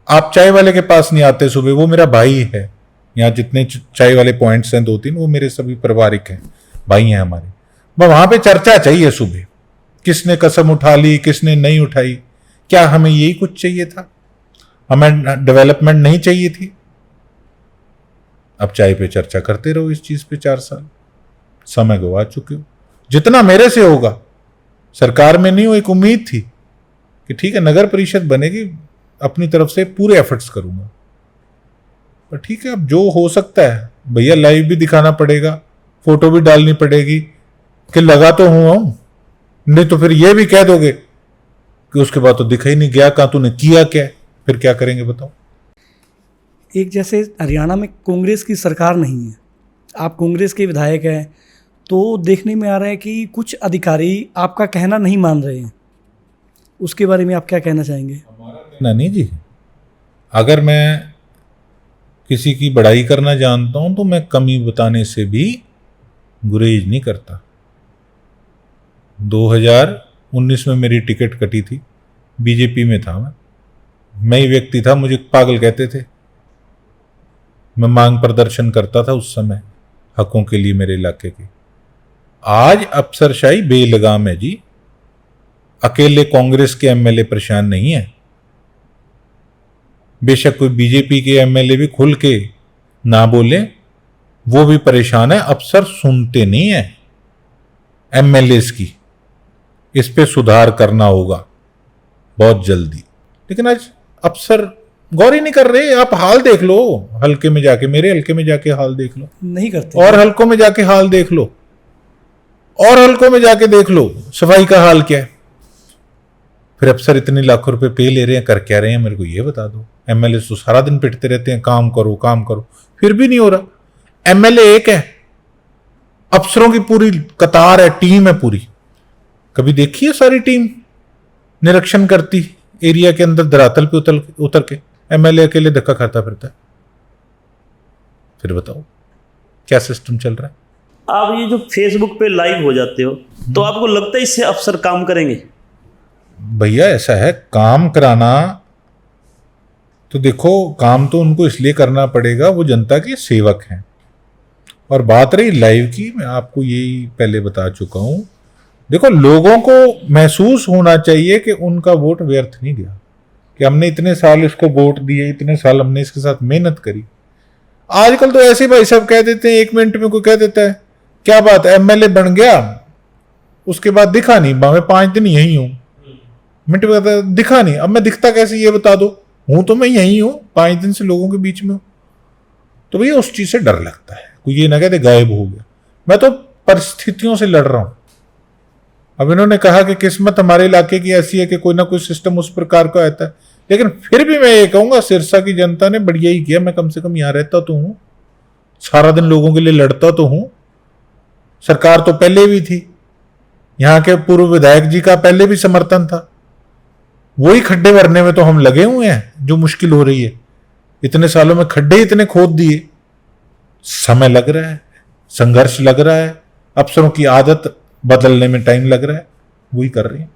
आप चाय वाले के पास नहीं आते सुबह, वो मेरा भाई है। यहाँ जितने चाय वाले पॉइंट्स हैं 2-3, वो मेरे सभी पारिवारिक हैं, भाई हैं हमारे। वहां पे चर्चा चाहिए सुबह, किसने कसम उठा ली, किसने नहीं उठाई। क्या हमें यही कुछ चाहिए था? हमें डेवलपमेंट नहीं चाहिए थी? अब चाय पे चर्चा करते रहो इस चीज पे 4 साल, समय गवा चुके हो। जितना मेरे से होगा, सरकार में नहीं हो, एक उम्मीद थी कि ठीक है नगर परिषद बनेगी, अपनी तरफ से पूरे एफर्ट्स करूंगा। पर ठीक है, अब जो हो सकता है भैया, लाइव भी दिखाना पड़ेगा, फोटो भी डालनी पड़ेगी कि लगा तो हूं, नहीं तो फिर ये भी कह दोगे कि उसके बाद तो दिखा ही नहीं, गया कहां, तूने किया क्या, फिर क्या करेंगे बताओ? एक जैसे हरियाणा में कांग्रेस की सरकार नहीं है, आप कांग्रेस के विधायक हैं, तो देखने में आ रहा है कि कुछ अधिकारी आपका कहना नहीं मान रहे हैं। उसके बारे में आप क्या कहना चाहेंगे? नहीं जी, अगर मैं किसी की बड़ाई करना जानता हूं तो मैं कमी बताने से भी गुरेज नहीं करता। 2019 में मेरी टिकट कटी थी, बीजेपी में था मैं ही व्यक्ति था, मुझे पागल कहते थे। मैं मांग प्रदर्शन करता था उस समय हकों के लिए मेरे इलाके के। आज अफसरशाही बेलगाम है जी। अकेले कांग्रेस के एमएलए परेशान नहीं है, बेशक कोई बीजेपी के एमएलए भी खुल के ना बोले, वो भी परेशान है। अफसर सुनते नहीं है एमएलएस की। इस पे सुधार करना होगा बहुत जल्दी। लेकिन आज अफसर गौर ही नहीं कर रहे। आप हाल देख लो हल्के में जाके, मेरे हल्के में जाके हाल देख लो, नहीं करते। और हल्कों में जाके हाल देख लो, और हल्कों में जाके देख लो सफाई का हाल क्या है। फिर अफसर इतने लाखों रुपए पे ले रहे हैं, कर क्या रहे हैं मेरे को ये बता दो। एमएलए तो सारा दिन पिटते रहते हैं काम करो काम करो, फिर भी नहीं हो रहा। एमएलए एक है, अफसरों की पूरी कतार है, टीम है पूरी। कभी देखी है सारी टीम निरीक्षण करती एरिया के अंदर धरातल पे उतर के? एमएलए अकेले धक्का खाता फिरता है। फिर बताओ क्या सिस्टम चल रहा है। आप ये जो फेसबुक पे लाइव हो जाते हो, तो आपको लगता है इससे अफसर काम करेंगे? भैया ऐसा है, काम कराना तो देखो, काम तो उनको इसलिए करना पड़ेगा, वो जनता के सेवक हैं। और बात रही लाइव की, मैं आपको यही पहले बता चुका हूं। देखो, लोगों को महसूस होना चाहिए कि उनका वोट व्यर्थ नहीं गया, कि हमने इतने साल इसको वोट दिए, इतने साल हमने इसके साथ मेहनत करी। आजकल तो ऐसे भाई साहब कह देते हैं, 1 मिनट में कोई कह देता है क्या बात है एमएलए बन गया, उसके बाद दिखा नहीं, मैं 5 दिन यही हूं, मिनट में दिखा नहीं। अब मैं दिखता कैसे ये बता दो, हूं तो मैं यही हूं, 5 दिन से लोगों के बीच में हूं। तो भैया उस चीज से डर लगता है, कोई ये ना कहते गायब हो गया। मैं तो परिस्थितियों से लड़ रहा हूं। अब इन्होंने कहा कि किस्मत हमारे इलाके की ऐसी है कि कोई ना कोई सिस्टम उस प्रकार का आता है, लेकिन फिर भी मैं ये कहूंगा सिरसा की जनता ने बढ़िया ही किया। मैं कम से कम यहां रहता तो हूं, सारा दिन लोगों के लिए लड़ता तो हूं। सरकार तो पहले भी थी, यहां के पूर्व विधायक जी का पहले भी समर्थन था। वही खड्डे भरने में तो हम लगे हुए हैं जो मुश्किल हो रही है। इतने सालों में खड्डे इतने खोद दिए, समय लग रहा है, संघर्ष लग रहा है, अफसरों की आदत बदलने में टाइम लग रहा है, वही कर रहे हैं।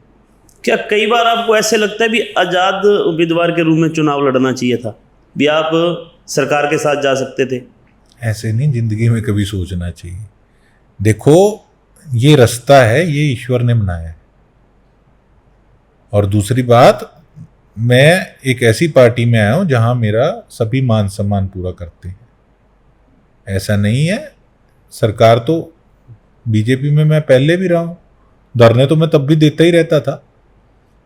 क्या कई बार आपको ऐसे लगता है भी आज़ाद उम्मीदवार के रूप में चुनाव लड़ना चाहिए था, भी आप सरकार के साथ जा सकते थे? ऐसे नहीं जिंदगी में कभी सोचना चाहिए। देखो, ये रास्ता है, ये ईश्वर ने बनाया है। और दूसरी बात, मैं एक ऐसी पार्टी में आया हूं जहां मेरा सभी मान सम्मान पूरा करते हैं। ऐसा नहीं है, सरकार तो बीजेपी में मैं पहले भी रहा हूं, धरने तो मैं तब भी देता ही रहता था।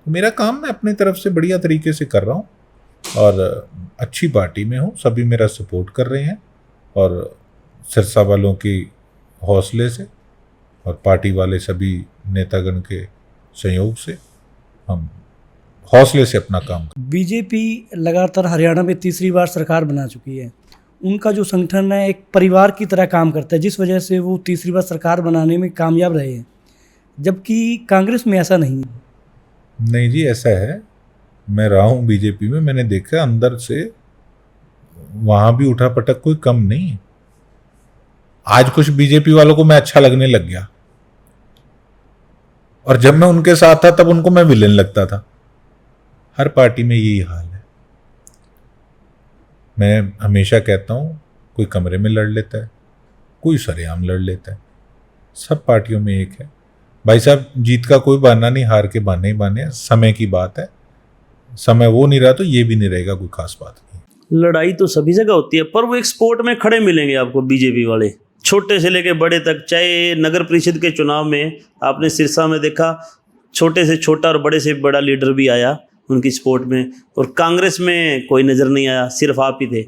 मेरा काम मैं अपनी तरफ से बढ़िया तरीके से कर रहा हूं और अच्छी पार्टी में हूं, सभी मेरा सपोर्ट कर रहे हैं। और सिरसा वालों की हौसले से और पार्टी वाले सभी नेतागण के सहयोग से हम हौसले से अपना काम कर। बीजेपी लगातार हरियाणा में तीसरी बार सरकार बना चुकी है। उनका जो संगठन है एक परिवार की तरह काम करता है, जिस वजह से वो तीसरी बार सरकार बनाने में कामयाब रहे हैं, जबकि कांग्रेस में ऐसा नहीं है। नहीं जी, ऐसा है। मैं रहा हूं बीजेपी में, मैंने देखा अंदर से वहां भी उठा पटक कोई कम नहीं है। आज कुछ बीजेपी वालों को मैं अच्छा लगने लग गया, और जब मैं उनके साथ था तब उनको मैं विलेन लगता था। हर पार्टी में यही हाल है। मैं हमेशा कहता हूं, कोई कमरे में लड़ लेता है, कोई सरेआम लड़ लेता है। सब पार्टियों में एक है भाई साहब, जीत का कोई बहाना नहीं, हार के बहाने ही बहाने हैं। समय की बात है, समय वो नहीं रहा तो ये भी नहीं रहेगा, कोई खास बात नहीं। लड़ाई तो सभी जगह होती है, पर वो एक स्पोर्ट में खड़े मिलेंगे आपको बीजेपी वाले, छोटे से लेके बड़े तक। चाहे नगर परिषद के चुनाव में आपने सिरसा में देखा, छोटे से छोटा और बड़े से बड़ा लीडर भी आया उनकी सपोर्ट में, और कांग्रेस में कोई नज़र नहीं आया, सिर्फ आप ही थे।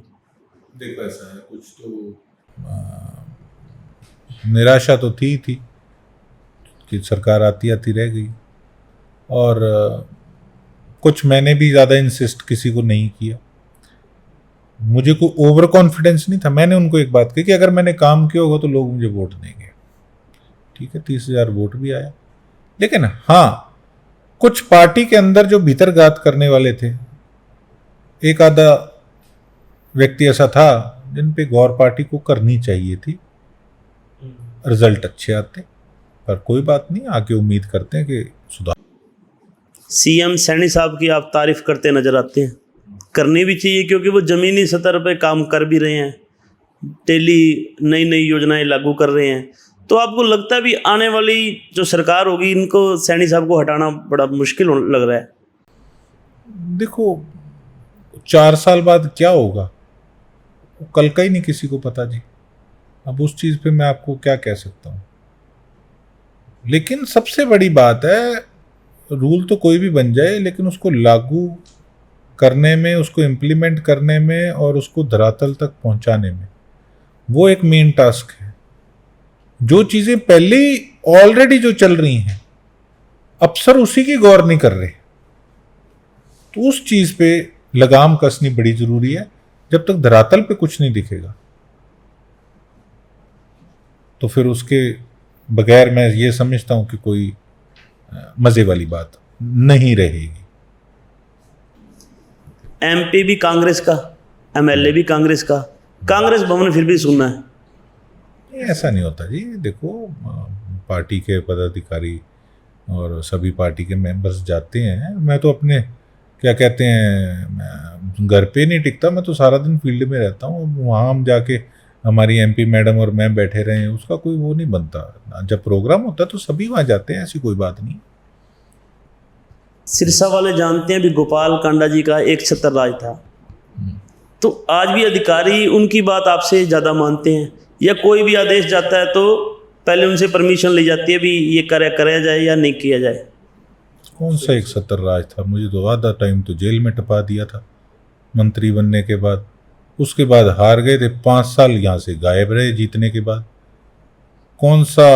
देखो ऐसा है, कुछ तो निराशा तो थी कि सरकार आती आती रह गई, और कुछ मैंने भी ज़्यादा इंसिस्ट किसी को नहीं किया। मुझे कोई ओवर कॉन्फिडेंस नहीं था। मैंने उनको एक बात कही कि अगर मैंने काम किया होगा तो लोग मुझे वोट देंगे। ठीक है, 30,000 वोट भी आया। लेकिन हाँ, कुछ पार्टी के अंदर जो भीतरघात करने वाले थे, एक आधा व्यक्ति ऐसा था जिन पे गौर पार्टी को करनी चाहिए थी, रिजल्ट अच्छे आते। पर कोई बात नहीं, आगे उम्मीद करते हैं कि सुधार। सीएम सैनी साहब की आप तारीफ करते नजर आते हैं, करनी भी चाहिए क्योंकि वो ज़मीनी स्तर पे काम कर भी रहे हैं, डेली नई नई योजनाएं लागू कर रहे हैं। तो आपको लगता है भी आने वाली जो सरकार होगी इनको सैनी साहब को हटाना बड़ा मुश्किल लग रहा है? देखो 4 साल बाद क्या होगा वो कल का ही नहीं किसी को पता जी। अब उस चीज़ पे मैं आपको क्या कह सकता हूँ। लेकिन सबसे बड़ी बात है, रूल तो कोई भी बन जाए लेकिन उसको लागू करने में, उसको इम्प्लीमेंट करने में और उसको धरातल तक पहुंचाने में, वो एक मेन टास्क है। जो चीज़ें पहले ही ऑलरेडी जो चल रही हैं, अफसर उसी की गौर नहीं कर रहे, तो उस चीज़ पे लगाम कसनी बड़ी ज़रूरी है। जब तक धरातल पे कुछ नहीं दिखेगा तो फिर उसके बगैर मैं ये समझता हूं कि कोई मज़े वाली बात नहीं रहेगी। एमपी भी कांग्रेस का, एमएलए भी कांग्रेस का, कांग्रेस भवन फिर भी सुनना है। ऐसा नहीं होता जी। देखो पार्टी के पदाधिकारी और सभी पार्टी के मेंबर्स जाते हैं। मैं तो अपने क्या कहते हैं घर पे नहीं टिकता, मैं तो सारा दिन फील्ड में रहता हूँ। वहाँ हम जाके हमारी एमपी मैडम और मैं बैठे रहे हैं उसका कोई वो नहीं बनता। जब प्रोग्राम होता है तो सभी वहाँ जाते हैं, ऐसी कोई बात नहीं। सिरसा वाले जानते हैं भी गोपाल कांडा जी का एक छत्र राज था, तो आज भी अधिकारी उनकी बात आपसे ज़्यादा मानते हैं या कोई भी आदेश जाता है तो पहले उनसे परमिशन ली जाती है भी ये कराया जाए या नहीं किया जाए? कौन सा एक 70 राज था? मुझे तो आधा टाइम तो जेल में टपा दिया था मंत्री बनने के बाद। उसके बाद हार गए थे, 5 साल यहाँ से गायब रहे जीतने के बाद। कौन सा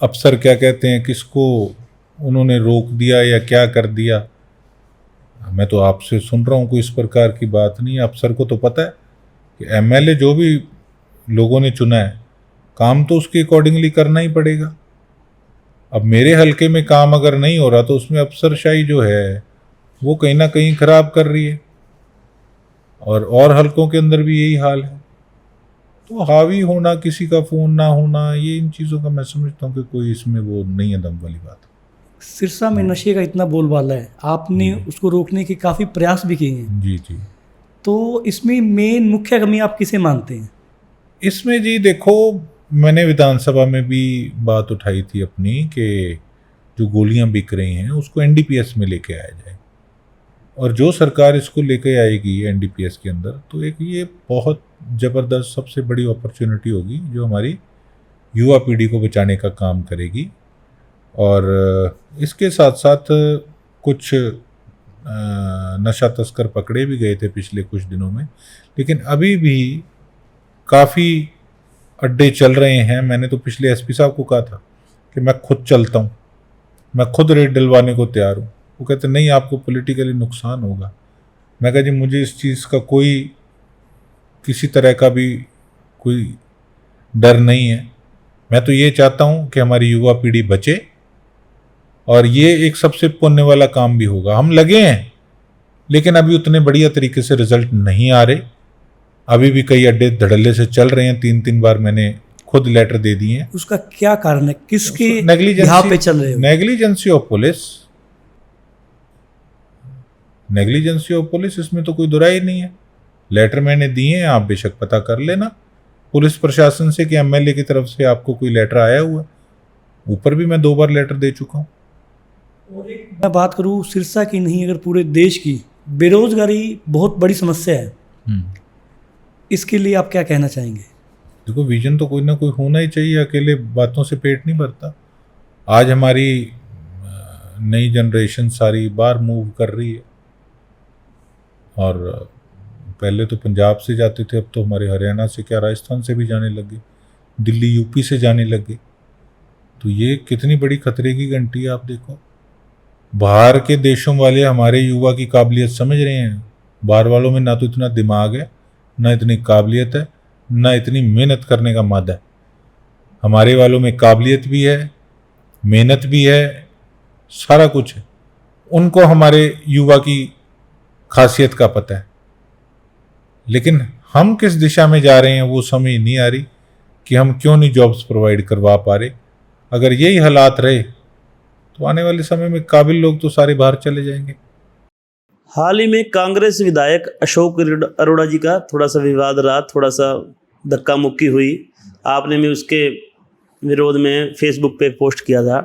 अफसर क्या कहते हैं किसको उन्होंने रोक दिया या क्या कर दिया? मैं तो आपसे सुन रहा हूँ, कोई इस प्रकार की बात नहीं है। अफसर को तो पता है कि एमएलए जो भी लोगों ने चुना है, काम तो उसके अकॉर्डिंगली करना ही पड़ेगा। अब मेरे हलके में काम अगर नहीं हो रहा तो उसमें अफसरशाही जो है वो कहीं ना कहीं खराब कर रही है, और हलकों के अंदर भी यही हाल है। तो हावी होना, किसी का फ़ोन ना होना, ये इन चीज़ों का मैं समझता हूँ कि कोई इसमें वो नहीं है दम वाली बात। सिरसा में नशे का इतना बोलबाला है, आपने उसको रोकने के काफ़ी प्रयास भी किए हैं, जी जी। तो इसमें मेन मुख्य कमी आप किसे मानते हैं? इसमें जी देखो, मैंने विधानसभा में भी बात उठाई थी अपनी कि जो गोलियां बिक रही हैं उसको एनडीपीएस में लेके आया जाए, और जो सरकार इसको लेके आएगी एनडीपीएस के अंदर तो एक ये बहुत ज़बरदस्त सबसे बड़ी अपॉर्चुनिटी होगी जो हमारी युवा पीढ़ी को बचाने का काम करेगी। और इसके साथ साथ कुछ नशा तस्कर पकड़े भी गए थे पिछले कुछ दिनों में, लेकिन अभी भी काफ़ी अड्डे चल रहे हैं। मैंने तो पिछले एसपी साहब को कहा था कि मैं खुद चलता हूँ, मैं खुद रेड डलवाने को तैयार हूँ। वो कहते नहीं, आपको पॉलिटिकली नुकसान होगा। मैं कहा जी मुझे इस चीज़ का कोई किसी तरह का भी कोई डर नहीं है। मैं तो ये चाहता हूँ कि हमारी युवा पीढ़ी बचे, और ये एक सबसे पुण्य वाला काम भी होगा। हम लगे हैं लेकिन अभी उतने बढ़िया तरीके से रिजल्ट नहीं आ रहे। अभी भी कई अड्डे धड़ल्ले से चल रहे हैं, 3-3 बार मैंने खुद लेटर दे दिए हैं। उसका क्या कारण है, किसके यहाँ पे चल रहे हो? Negligence of police, negligence of police, इसमें तो कोई दुराई नहीं है। लेटर मैंने दिए हैं, आप बेशक पता कर लेना पुलिस प्रशासन से कि एमएलए की तरफ से आपको कोई लेटर आया हुआ। ऊपर भी मैं 2 बार लेटर दे चुका हूँ। मैं बात करूँ सिरसा की नहीं, अगर पूरे देश की, बेरोजगारी बहुत बड़ी समस्या है। इसके लिए आप क्या कहना चाहेंगे? देखो विजन तो कोई ना कोई होना ही चाहिए, अकेले बातों से पेट नहीं भरता। आज हमारी नई जनरेशन सारी बाहर मूव कर रही है, और पहले तो पंजाब से जाते थे, अब तो हमारे हरियाणा से क्या राजस्थान से भी जाने लगे, दिल्ली यूपी से जाने लगे। तो ये कितनी बड़ी खतरे की घंटी है। आप देखो बाहर के देशों वाले हमारे युवा की काबिलियत समझ रहे हैं। बाहर वालों में ना तो इतना दिमाग है, ना इतनी काबिलियत है, ना इतनी मेहनत करने का मादा है। हमारे वालों में काबिलियत भी है, मेहनत भी है, सारा कुछ है। उनको हमारे युवा की खासियत का पता है, लेकिन हम किस दिशा में जा रहे हैं वो समझ नहीं आ रही कि हम क्यों नहीं जॉब्स प्रोवाइड करवा पा रहे। अगर यही हालात रहे तो आने वाले समय में काबिल लोग तो सारे बाहर चले जाएंगे। हाल ही में कांग्रेस विधायक अशोक अरोड़ा जी का थोड़ा सा विवाद रहा, थोड़ा सा धक्का मुक्की हुई। आपने भी उसके विरोध में फेसबुक पे पोस्ट किया था।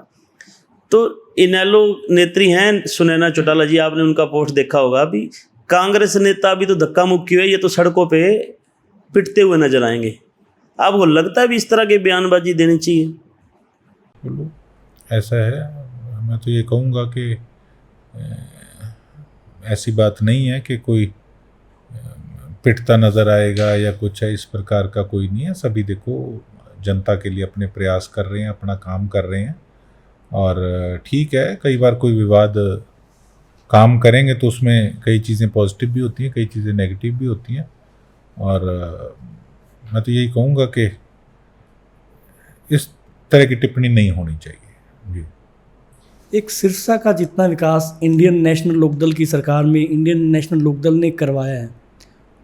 तो इनेलो नेत्री हैं सुनैना चौटाला जी, आपने उनका पोस्ट देखा होगा। अभी कांग्रेस नेता अभी तो धक्का मुक्की हुई, ये तो सड़कों पे पिटते हुए नजर आएंगे। आपको लगता है भी इस तरह की बयानबाजी देनी चाहिए? बोलो, ऐसा है, मैं तो ये कहूँगा कि ऐसी बात नहीं है कि कोई पिटता नज़र आएगा या कुछ है, इस प्रकार का कोई नहीं है। सभी देखो जनता के लिए अपने प्रयास कर रहे हैं, अपना काम कर रहे हैं। और ठीक है, कई बार कोई विवाद काम करेंगे तो उसमें कई चीज़ें पॉजिटिव भी होती हैं, कई चीज़ें नेगेटिव भी होती हैं। और मैं तो यही कहूँगा कि इस तरह की टिप्पणी नहीं होनी चाहिए जी। एक सिरसा का जितना विकास इंडियन नेशनल लोकदल की सरकार में इंडियन नेशनल लोकदल ने करवाया है,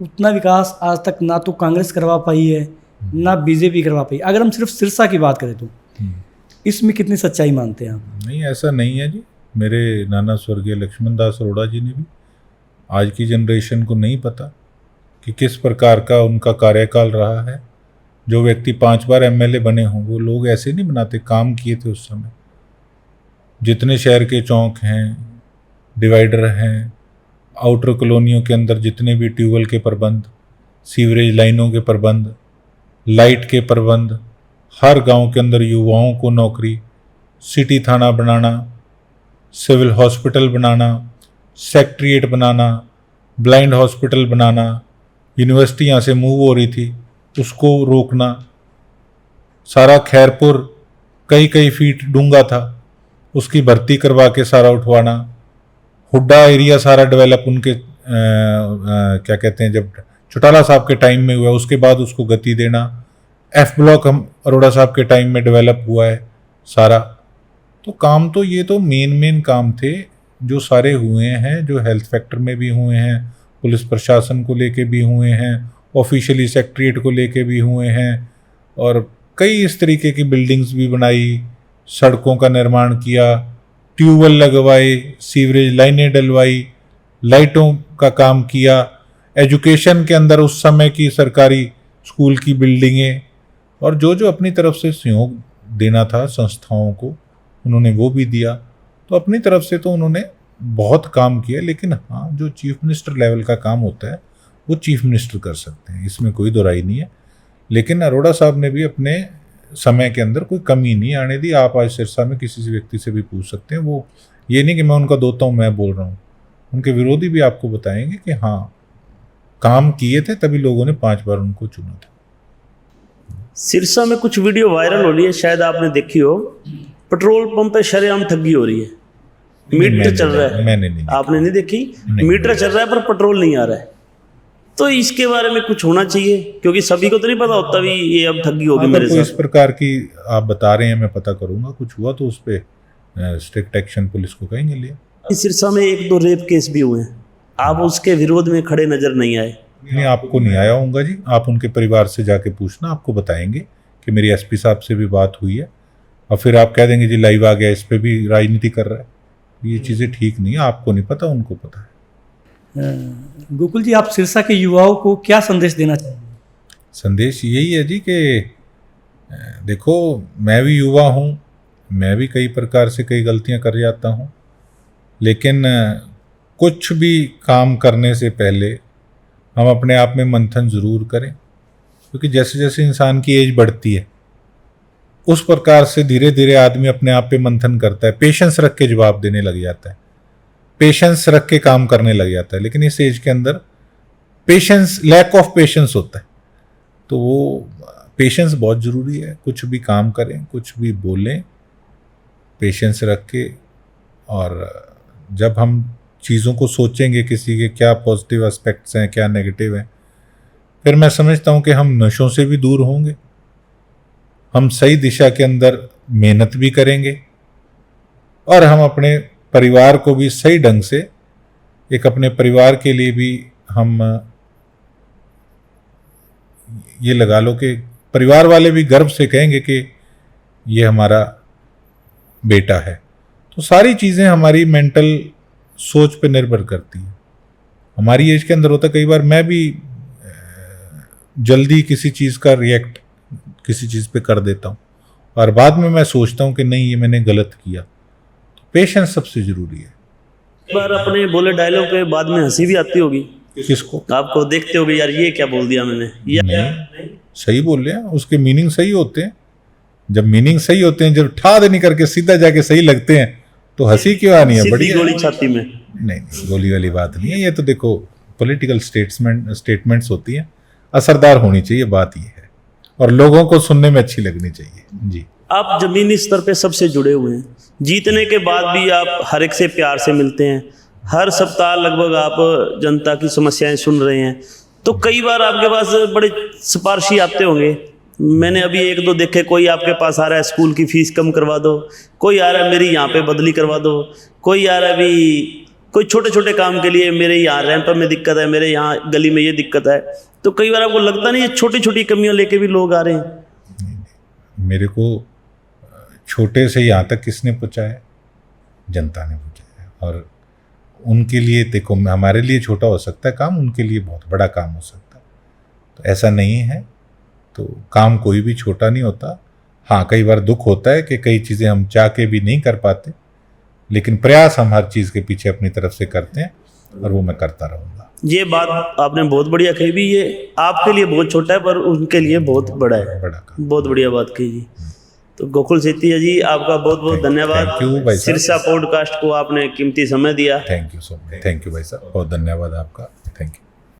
उतना विकास आज तक ना तो कांग्रेस करवा पाई है ना बीजेपी करवा पाई। अगर हम सिर्फ सिरसा की बात करें तो इसमें कितनी सच्चाई मानते हैं आप? नहीं, ऐसा नहीं है जी। मेरे नाना स्वर्गीय लक्ष्मण दास अरोड़ा जी ने भी, आज की जनरेशन को नहीं पता कि किस प्रकार का उनका कार्यकाल रहा है। जो व्यक्ति 5 बार एमएलए बने हों, वो लोग ऐसे नहीं बनाते, काम किए थे उस समय। जितने शहर के चौक हैं, डिवाइडर हैं, आउटर कॉलोनियों के अंदर जितने भी ट्यूबवेल के प्रबंध, सीवरेज लाइनों के प्रबंध, लाइट के प्रबंध, हर गांव के अंदर युवाओं को नौकरी, सिटी थाना बनाना, सिविल हॉस्पिटल बनाना, सेक्रेटेरिएट बनाना, ब्लाइंड हॉस्पिटल बनाना, यूनिवर्सिटी यहाँ से मूव हो रही थी उसको रोकना, सारा खैरपुर कई कई फीट डूंगा था उसकी भर्ती करवा के सारा उठवाना, हुड्डा एरिया सारा डेवलप उनके क्या कहते हैं, जब चौटाला साहब के टाइम में हुआ, उसके बाद उसको गति देना। एफ ब्लॉक हम अरोड़ा साहब के टाइम में डेवलप हुआ है सारा। तो काम तो ये तो मेन काम थे जो सारे हुए हैं, जो हेल्थ फैक्टर में भी हुए हैं, पुलिस प्रशासन को लेके भी हुए हैं, ऑफिशियली सेक्रेटेरिएट को लेके भी हुए हैं, और कई इस तरीके की बिल्डिंग्स भी बनाई, सड़कों का निर्माण किया, ट्यूबवेल लगवाए, सीवरेज लाइनें डलवाई, लाइटों का काम किया, एजुकेशन के अंदर उस समय की सरकारी स्कूल की बिल्डिंगें, और जो जो अपनी तरफ से सहयोग देना था संस्थाओं को उन्होंने वो भी दिया। तो अपनी तरफ से तो उन्होंने बहुत काम किया। लेकिन हाँ, जो चीफ मिनिस्टर लेवल का काम होता है वो चीफ मिनिस्टर कर सकते हैं, इसमें कोई दोराई नहीं है। लेकिन अरोड़ा साहब ने भी अपने समय के अंदर कोई कमी नहीं आने दी। आप आज सिरसा में किसी से व्यक्ति से भी पूछ सकते हैं, वो ये नहीं कि मैं उनका दोता हूँ, मैं बोल रहा हूँ, उनके विरोधी भी आपको बताएंगे कि हाँ काम किए थे, तभी लोगों ने 5 बार उनको चुना था। सिरसा में कुछ वीडियो वायरल हो रही है, शायद आपने देखी हो। पेट्रोल पंप पे शरेआम ठगी हो रही है, मीटर चल रहा है। मैंने नहीं, आपने नहीं देखी? मीटर चल रहा है पर पेट्रोल नहीं आ रहा है। तो इसके बारे में कुछ होना चाहिए, क्योंकि सभी को तो नहीं पता होता भी ये अब ठगी होगी मेरे साथ। इस प्रकार की आप बता रहे हैं, मैं पता करूंगा, कुछ हुआ तो उस पर स्ट्रिक्ट एक्शन पुलिस को कहेंगे लिए। सिरसा में 1-2 रेप केस भी हुए हैं, आप उसके विरोध में खड़े नजर नहीं आए। नहीं, आपको नहीं आया होगा जी, आप उनके परिवार से जाके पूछना, आपको बताएंगे कि मेरी एसपी साहब से भी बात हुई है। और फिर आप कह देंगे जी लाइव आ गया, इस पर भी राजनीति कर रहा है। ये चीज़ें ठीक नहीं है, आपको नहीं पता, उनको पता है। गोकुल जी, आप सिरसा के युवाओं को क्या संदेश देना चाहेंगे? संदेश यही है जी कि देखो, मैं भी युवा हूँ, मैं भी कई प्रकार से कई गलतियाँ कर जाता हूँ, लेकिन कुछ भी काम करने से पहले हम अपने आप में मंथन ज़रूर करें, क्योंकि जैसे जैसे इंसान की एज बढ़ती है उस प्रकार से धीरे धीरे आदमी अपने आप पे मंथन करता है, पेशेंस रख के जवाब देने लग जाता है, पेशेंस रख के काम करने लग जाता है। लेकिन इस एज के अंदर पेशेंस, लैक ऑफ पेशेंस होता है। तो वो पेशेंस बहुत ज़रूरी है। कुछ भी काम करें, कुछ भी बोलें, पेशेंस रख के। और जब हम चीज़ों को सोचेंगे किसी के क्या पॉजिटिव एस्पेक्ट्स हैं, क्या नेगेटिव हैं, फिर मैं समझता हूँ कि हम नशों से भी दूर होंगे, हम सही दिशा के अंदर मेहनत भी करेंगे, और हम अपने परिवार को भी सही ढंग से, एक अपने परिवार के लिए भी हम ये लगा लो कि परिवार वाले भी गर्व से कहेंगे कि ये हमारा बेटा है। तो सारी चीज़ें हमारी मेंटल सोच पे निर्भर करती हैं। हमारी एज के अंदर होता है, कई बार मैं भी जल्दी किसी चीज़ का रिएक्ट किसी चीज़ पे कर देता हूँ और बाद में मैं सोचता हूँ कि नहीं ये मैंने गलत किया। तो पेशेंस सबसे ज़रूरी है। एक बार अपने बोले डायलॉग पे बाद में हंसी भी आती होगी किसको? आपको, देखते होगे यार ये क्या बोल दिया मैंने, नहीं, सही बोल रहे हैं, उसके मीनिंग सही होते हैं। जब मीनिंग सही होते हैं, जब ठा देनी करके सीधा जाके सही लगते हैं तो हंसी क्यों आनी है? सीधी बढ़िया गोली छाती में। नहीं, गोली वाली बात नहीं है। ये तो देखो पॉलिटिकल स्टेटमेंट्स होती हैं, असरदार होनी चाहिए, बात ये है, और लोगों को सुनने में अच्छी लगनी चाहिए। जी, आप जमीनी स्तर पे सबसे जुड़े हुए हैं, जीतने के बाद भी आप हर एक से प्यार से मिलते हैं, हर सप्ताह लगभग आप जनता की समस्याएं सुन रहे हैं। तो कई बार आपके पास बड़े सिफारशी आते होंगे, मैंने अभी एक दो देखे, कोई आपके पास आ रहा है स्कूल की फीस कम करवा दो, कोई आ रहा है मेरी यहाँ पे बदली करवा दो, कोई आ रहा है अभी कोई छोटे छोटे काम के लिए मेरे यहाँ रैंप में दिक्कत है, मेरे यहाँ गली में ये दिक्कत है। तो कई बार आपको लगता नहीं ये छोटी छोटी कमियां लेके भी लोग आ रहे हैं? मेरे को छोटे से यहाँ तक किसने पहुँचाया? जनता ने पहुँचाया। और उनके लिए देखो, हमारे लिए छोटा हो सकता है काम, उनके लिए बहुत बड़ा काम हो सकता है। तो ऐसा नहीं है, तो काम कोई भी छोटा नहीं होता। हाँ, कई बार दुख होता है कि कई चीज़ें हम चाह के भी नहीं कर पाते, लेकिन प्रयास हम हर चीज़ के पीछे अपनी तरफ से करते हैं और वो मैं करता रहूँगा। ये बात आपने बहुत बढ़िया कही भी, ये आपके लिए बहुत छोटा है पर उनके लिए बहुत बड़ा है। बड़ा काम। बहुत बढ़िया बात कही जी। तो गोकुल सेतिया जी, आपका बहुत बहुत धन्यवाद। थैंक यू भाई साहब। सिरसा पॉडकास्ट को आपने कीमती समय दिया। Thank you so much. Thank you भाई साहब, बहुत धन्यवाद आपका। Thank you.